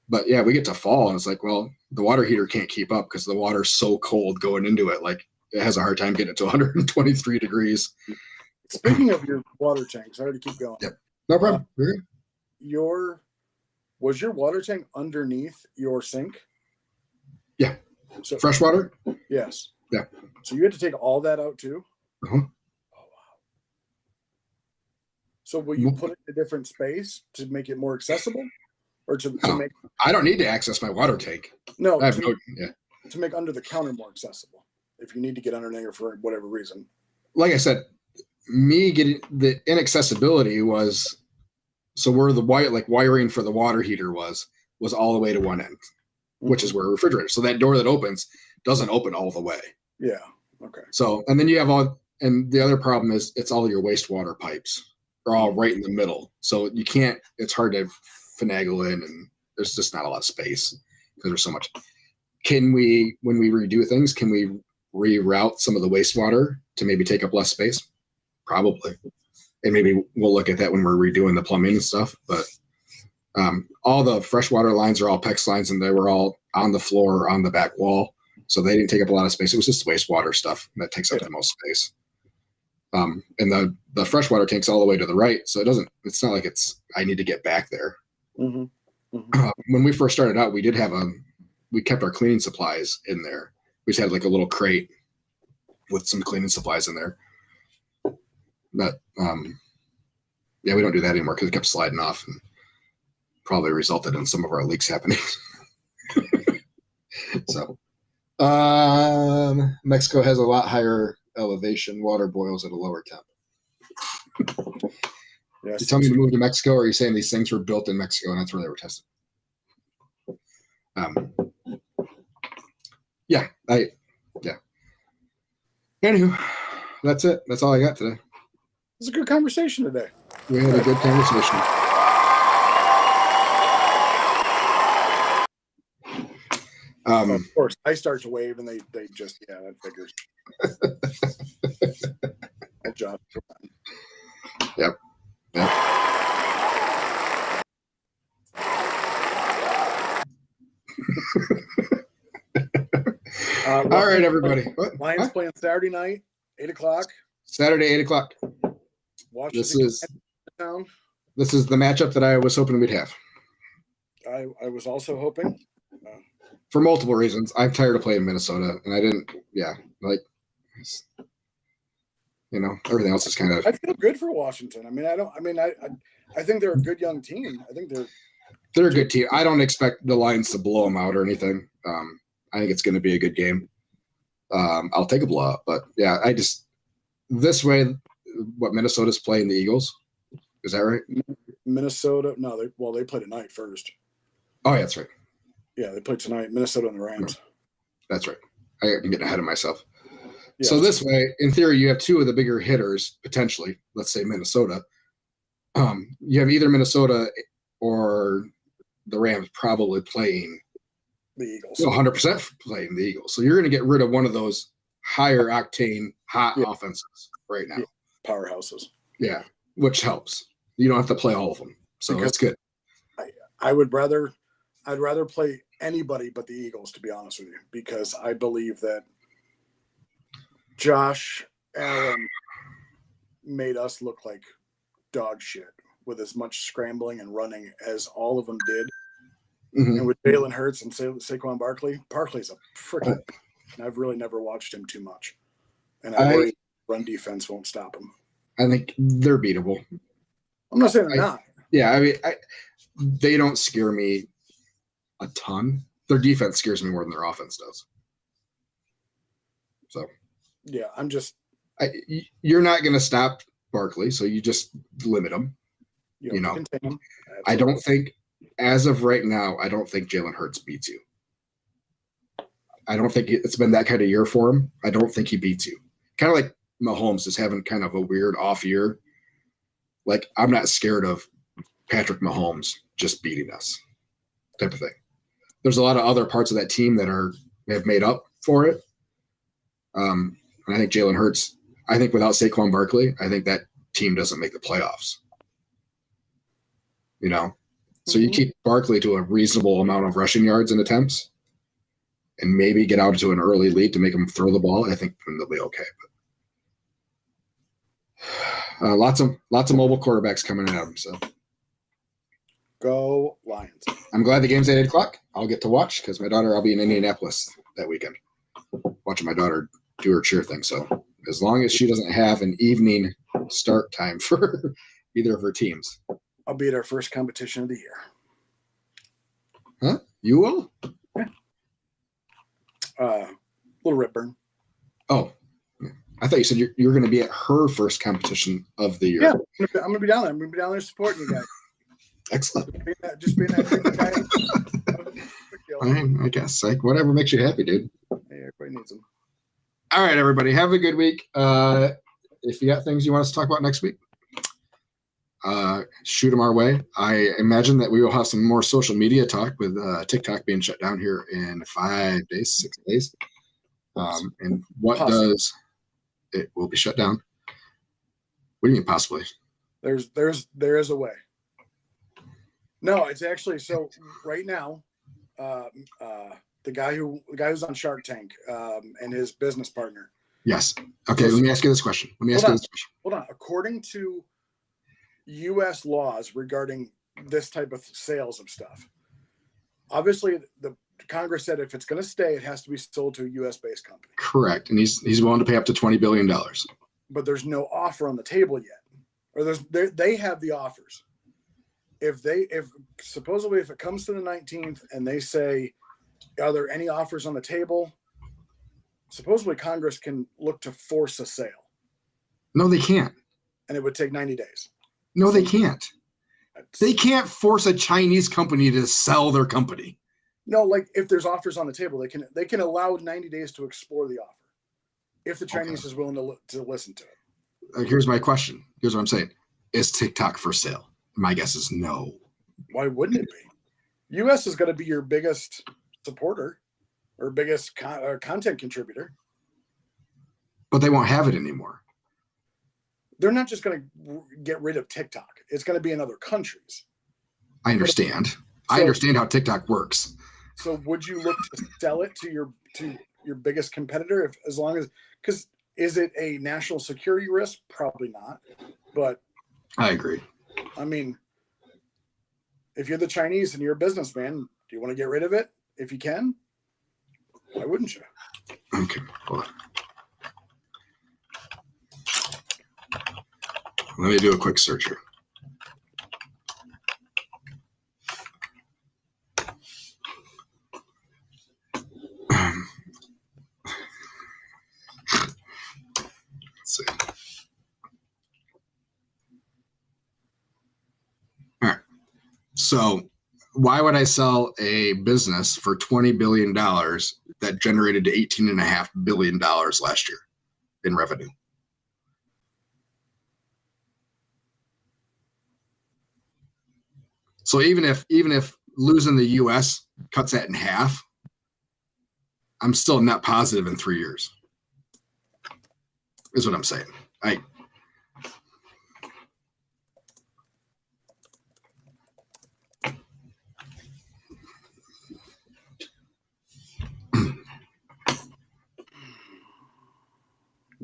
but yeah, we get to fall and it's like, well, the water heater can't keep up because the water's so cold going into it. Like it has a hard time getting it to 123 degrees. Speaking of your water tank, sorry to keep going. Yep. No problem. Was your water tank underneath your sink? Yeah. So fresh water? Yes. Yeah. So you had to take all that out too? Uh-huh. Oh wow. So will you put it in a different space to make it more accessible? Or to make I don't need to access my water tank. No, I have to make under the counter more accessible. If you need to get under there for whatever reason. Like I said, me getting the inaccessibility was so where the wiring for the water heater was all the way to one end, which is where a refrigerator. So that door that opens doesn't open all the way. Yeah. Okay. So, and then you have and the other problem is it's all your wastewater pipes are all right in the middle. So you can't, it's hard to finagle in, and there's just not a lot of space because there's so much. When we redo things, can we reroute some of the wastewater to maybe take up less space? Probably. And maybe we'll look at that when we're redoing the plumbing and stuff. But all the freshwater lines are all PEX lines, and they were all on the floor, on the back wall. So they didn't take up a lot of space. It was just wastewater stuff that takes up the most space. And the freshwater tank's all the way to the right. So it's not like I need to get back there. Mm-hmm. Mm-hmm. When we first started out, we kept our cleaning supplies in there. We just had like a little crate with some cleaning supplies in there. But we don't do that anymore because it kept sliding off and probably resulted in some of our leaks happening. So Mexico has a lot higher elevation. Water boils at a lower temp. Yes. You tell me to move to Mexico, or are you saying these things were built in Mexico and that's where they were tested? Anywho, that's it. That's all I got today. It's a good conversation today. We had a good conversation. Of course, I start to wave, and they just that figures. Good job. Yep. All right, everybody. What? Lions playing Saturday night, 8:00. Saturday, 8:00. This is the matchup that I was hoping we'd have. I was also hoping. For multiple reasons. I'm tired of playing Minnesota, and I didn't. Yeah, everything else is kind of. I feel good for Washington. I think they're a good young team. I think they're a good team. I don't expect the Lions to blow them out or anything. I think it's going to be a good game. I'll take a blowout, but yeah, this way, what Minnesota's playing the Eagles. Is that right? Minnesota? No, they played tonight first. Oh, yeah, that's right. Yeah, they played tonight. Minnesota and the Rams. That's right. I'm getting ahead of myself. Yeah, so this way, in theory, you have two of the bigger hitters, potentially. Let's say Minnesota. You have either Minnesota or the Rams probably playing the Eagles. 100% playing the Eagles. So you're going to get rid of one of those higher octane, hot offenses right now. Yeah. Powerhouses. Yeah, which helps. You don't have to play all of them. So that's good. I'd rather play anybody but the Eagles, to be honest with you, because I believe that Josh Allen made us look like dog shit with as much scrambling and running as all of them did. Mm-hmm. And with Jalen Hurts and Saquon Barkley's a freaking and I've really never watched him too much. And I worry run defense won't stop him. I think they're beatable. I'm not saying they're not. Yeah, they don't scare me a ton. Their defense scares me more than their offense does. So, yeah, you're not going to stop Barkley, so you just limit him. Contain him. I don't think, as of right now, I don't think Jalen Hurts beats you. I don't think it's been that kind of year for him. I don't think he beats you. Kind of like Mahomes is having kind of a weird off year. Like, I'm not scared of Patrick Mahomes just beating us type of thing. There's a lot of other parts of that team that have made up for it. And I think Jalen Hurts, without Saquon Barkley, I think that team doesn't make the playoffs. So you keep Barkley to a reasonable amount of rushing yards and attempts and maybe get out to an early lead to make them throw the ball. I think they'll be okay. But lots of mobile quarterbacks coming at them. So go Lions. I'm glad the game's at 8:00. I'll get to watch because I'll be in Indianapolis that weekend watching my daughter do her cheer thing. So as long as she doesn't have an evening start time for either of her teams. I'll be at our first competition of the year. Huh? You will? Yeah. Little Ripburn. Oh, I thought you said you were going to be at her first competition of the year. Yeah, I'm going to be down there. I'm going to be down there supporting you guys. Excellent. Just being that guy. Fine, I guess. Whatever makes you happy, dude. Hey, everybody needs them. All right, everybody. Have a good week. If you got things you want us to talk about next week, shoot them our way. I imagine that we will have some more social media talk with TikTok being shut down here in 5 days, 6 days. And what Possibly. does it will be shut down? What do you mean possibly? There is a way. No, it's actually so right now. The guy who's on Shark Tank and his business partner. Yes. Okay. Let me ask you this question. Hold on. According to U.S. laws regarding this type of sales of stuff, obviously the Congress said if it's going to stay, it has to be sold to a U.S. based company. Correct, and he's willing to pay up to $20 billion. But there's no offer on the table yet, or they have the offers. If supposedly if it comes to the 19th and they say, are there any offers on the table? Supposedly Congress can look to force a sale. No, they can't. And it would take 90 days. No, they can't. They can't force a Chinese company to sell their company. No, like if there's offers on the table, they can allow 90 days to explore the offer if the Chinese is willing to listen to it. Here's my question. Here's what I'm saying. Is TikTok for sale? My guess is no. Why wouldn't it be? U.S. is going to be your biggest supporter or biggest content contributor. But they won't have it anymore. They're not just going to get rid of TikTok. It's going to be in other countries. I understand. I understand how TikTok works. So would you look to sell it to your biggest competitor because is it a national security risk? Probably not. But I agree. I mean, if you're the Chinese and you're a businessman, do you want to get rid of it? If you can, why wouldn't you? Okay, hold on. Let me do a quick search here. Let's see. All right. So why would I sell a business for $20 billion that generated $18.5 billion last year in revenue? So even if losing the U.S. cuts that in half, I'm still net positive in 3 years. Is what I'm saying.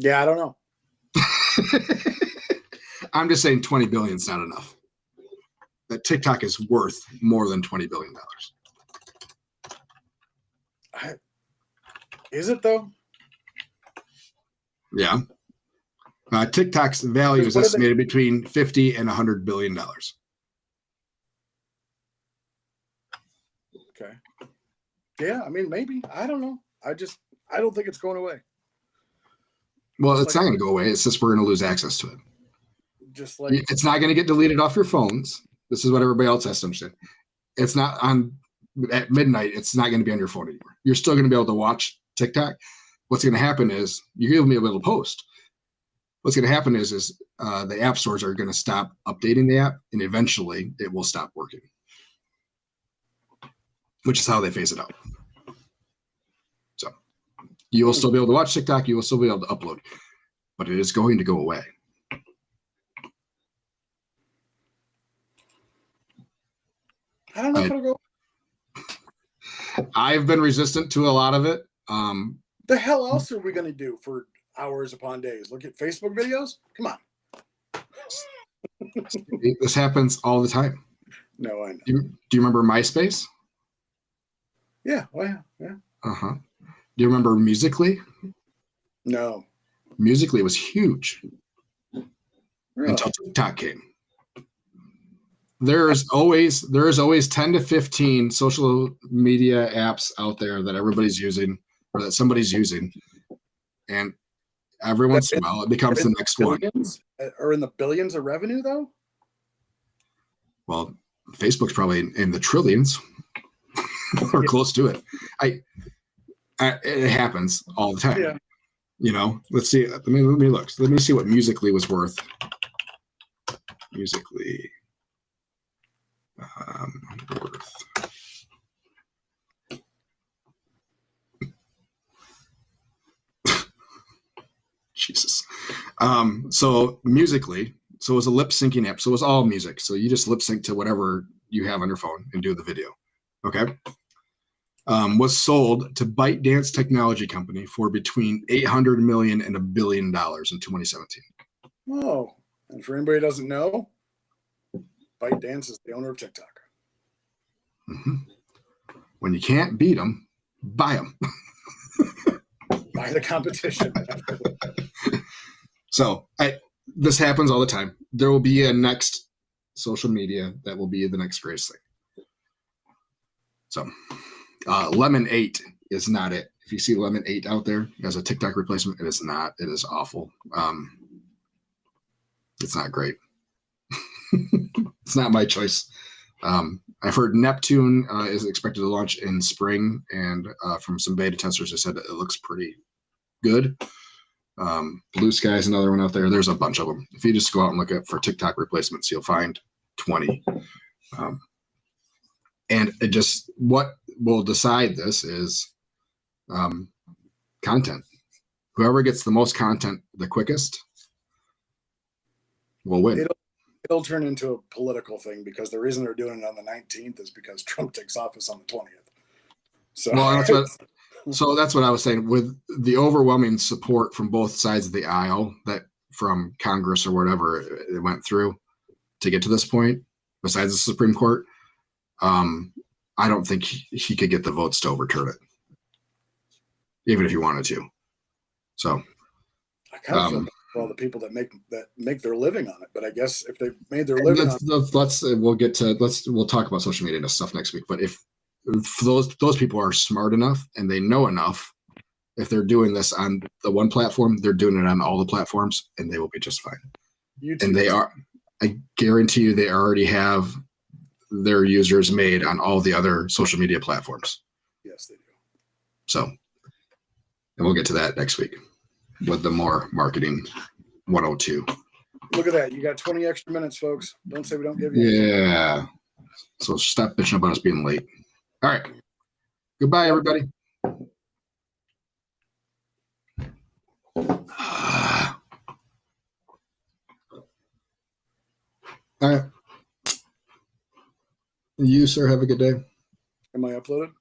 Yeah, I don't know. I'm just saying 20 billion is not enough. That TikTok is worth more than $20 billion. Is it though? Yeah. TikTok's value is estimated between $50 and $100 billion. Okay. Yeah, I mean, maybe. I don't know. I don't think it's going away. Well, it's not going to go away. It's just we're going to lose access to it. Just like it's not going to get deleted off your phones. This is what everybody else has to understand. It's not on at midnight. It's not going to be on your phone anymore. You're still going to be able to watch TikTok. What's going to happen is you're going to be able to post. What's going to happen is the app stores are going to stop updating the app, and eventually it will stop working, which is how they phase it out. So you will still be able to watch TikTok. You will still be able to upload, but it is going to go away. I don't know if it'll go. I've been resistant to a lot of it. The hell else are we going to do for hours upon days? Look at Facebook videos? Come on. This happens all the time. No, I know. Do you remember MySpace? Yeah. Well, yeah. Uh-huh. Do you remember Musical.ly? No. Musical.ly was huge Really? until TikTok came. There is always 10 to 15 social media apps out there that everybody's using or that somebody's using. And every once in a while it becomes the next one. Are in the billions of revenue though? Well, Facebook's probably in the trillions or close to it. It happens all the time. Yeah. You know, let's see. Let me look. Let me see what Musical.ly was worth. Musical.ly worth. Jesus. So Musical.ly, so it was a lip syncing app. So it was all music. So you just lip sync to whatever you have on your phone and do the video. Okay. Was sold to ByteDance Technology Company for between $800 million and $1 billion in 2017. Oh, and for anybody who doesn't know, ByteDance is the owner of TikTok. Mm-hmm. When you can't beat them, buy them. By the competition. So this happens all the time. There will be a next social media that will be the next greatest thing. So Lemon 8 is not it. If you see Lemon 8 out there as a TikTok replacement, it is not. It is awful. It's not great. It's not my choice. I've heard Neptune is expected to launch in spring, and from some beta testers, they said that it looks pretty good. Blue Sky is another one out there. There's a bunch of them. If you just go out and look up for TikTok replacements, you'll find 20. And it just, what will decide this is content. Whoever gets the most content the quickest will win. It'll turn into a political thing, because the reason they're doing it on the 19th is because Trump takes office on the 20th. So, Well, that's what I was saying. With the overwhelming support from both sides of the aisle, that from Congress or whatever it went through to get to this point, besides the Supreme Court, I don't think he could get the votes to overturn it, even if he wanted to. So I kind of feel for all the people that make their living on it, but I guess if they've made their living on it, we'll talk about social media and stuff next week. But if those people are smart enough and they know enough, if they're doing this on the one platform, they're doing it on all the platforms, and they will be just fine. YouTube, and they are, I guarantee you, they already have their users made on all the other social media platforms. Yes, they do. So, and we'll get to that next week with the more marketing 102. Look at that. You got 20 extra minutes, folks. Don't say we don't give you. Yeah. So stop bitching about us being late. All right. Goodbye, everybody. All right. You, sir, have a good day. Am I uploaded?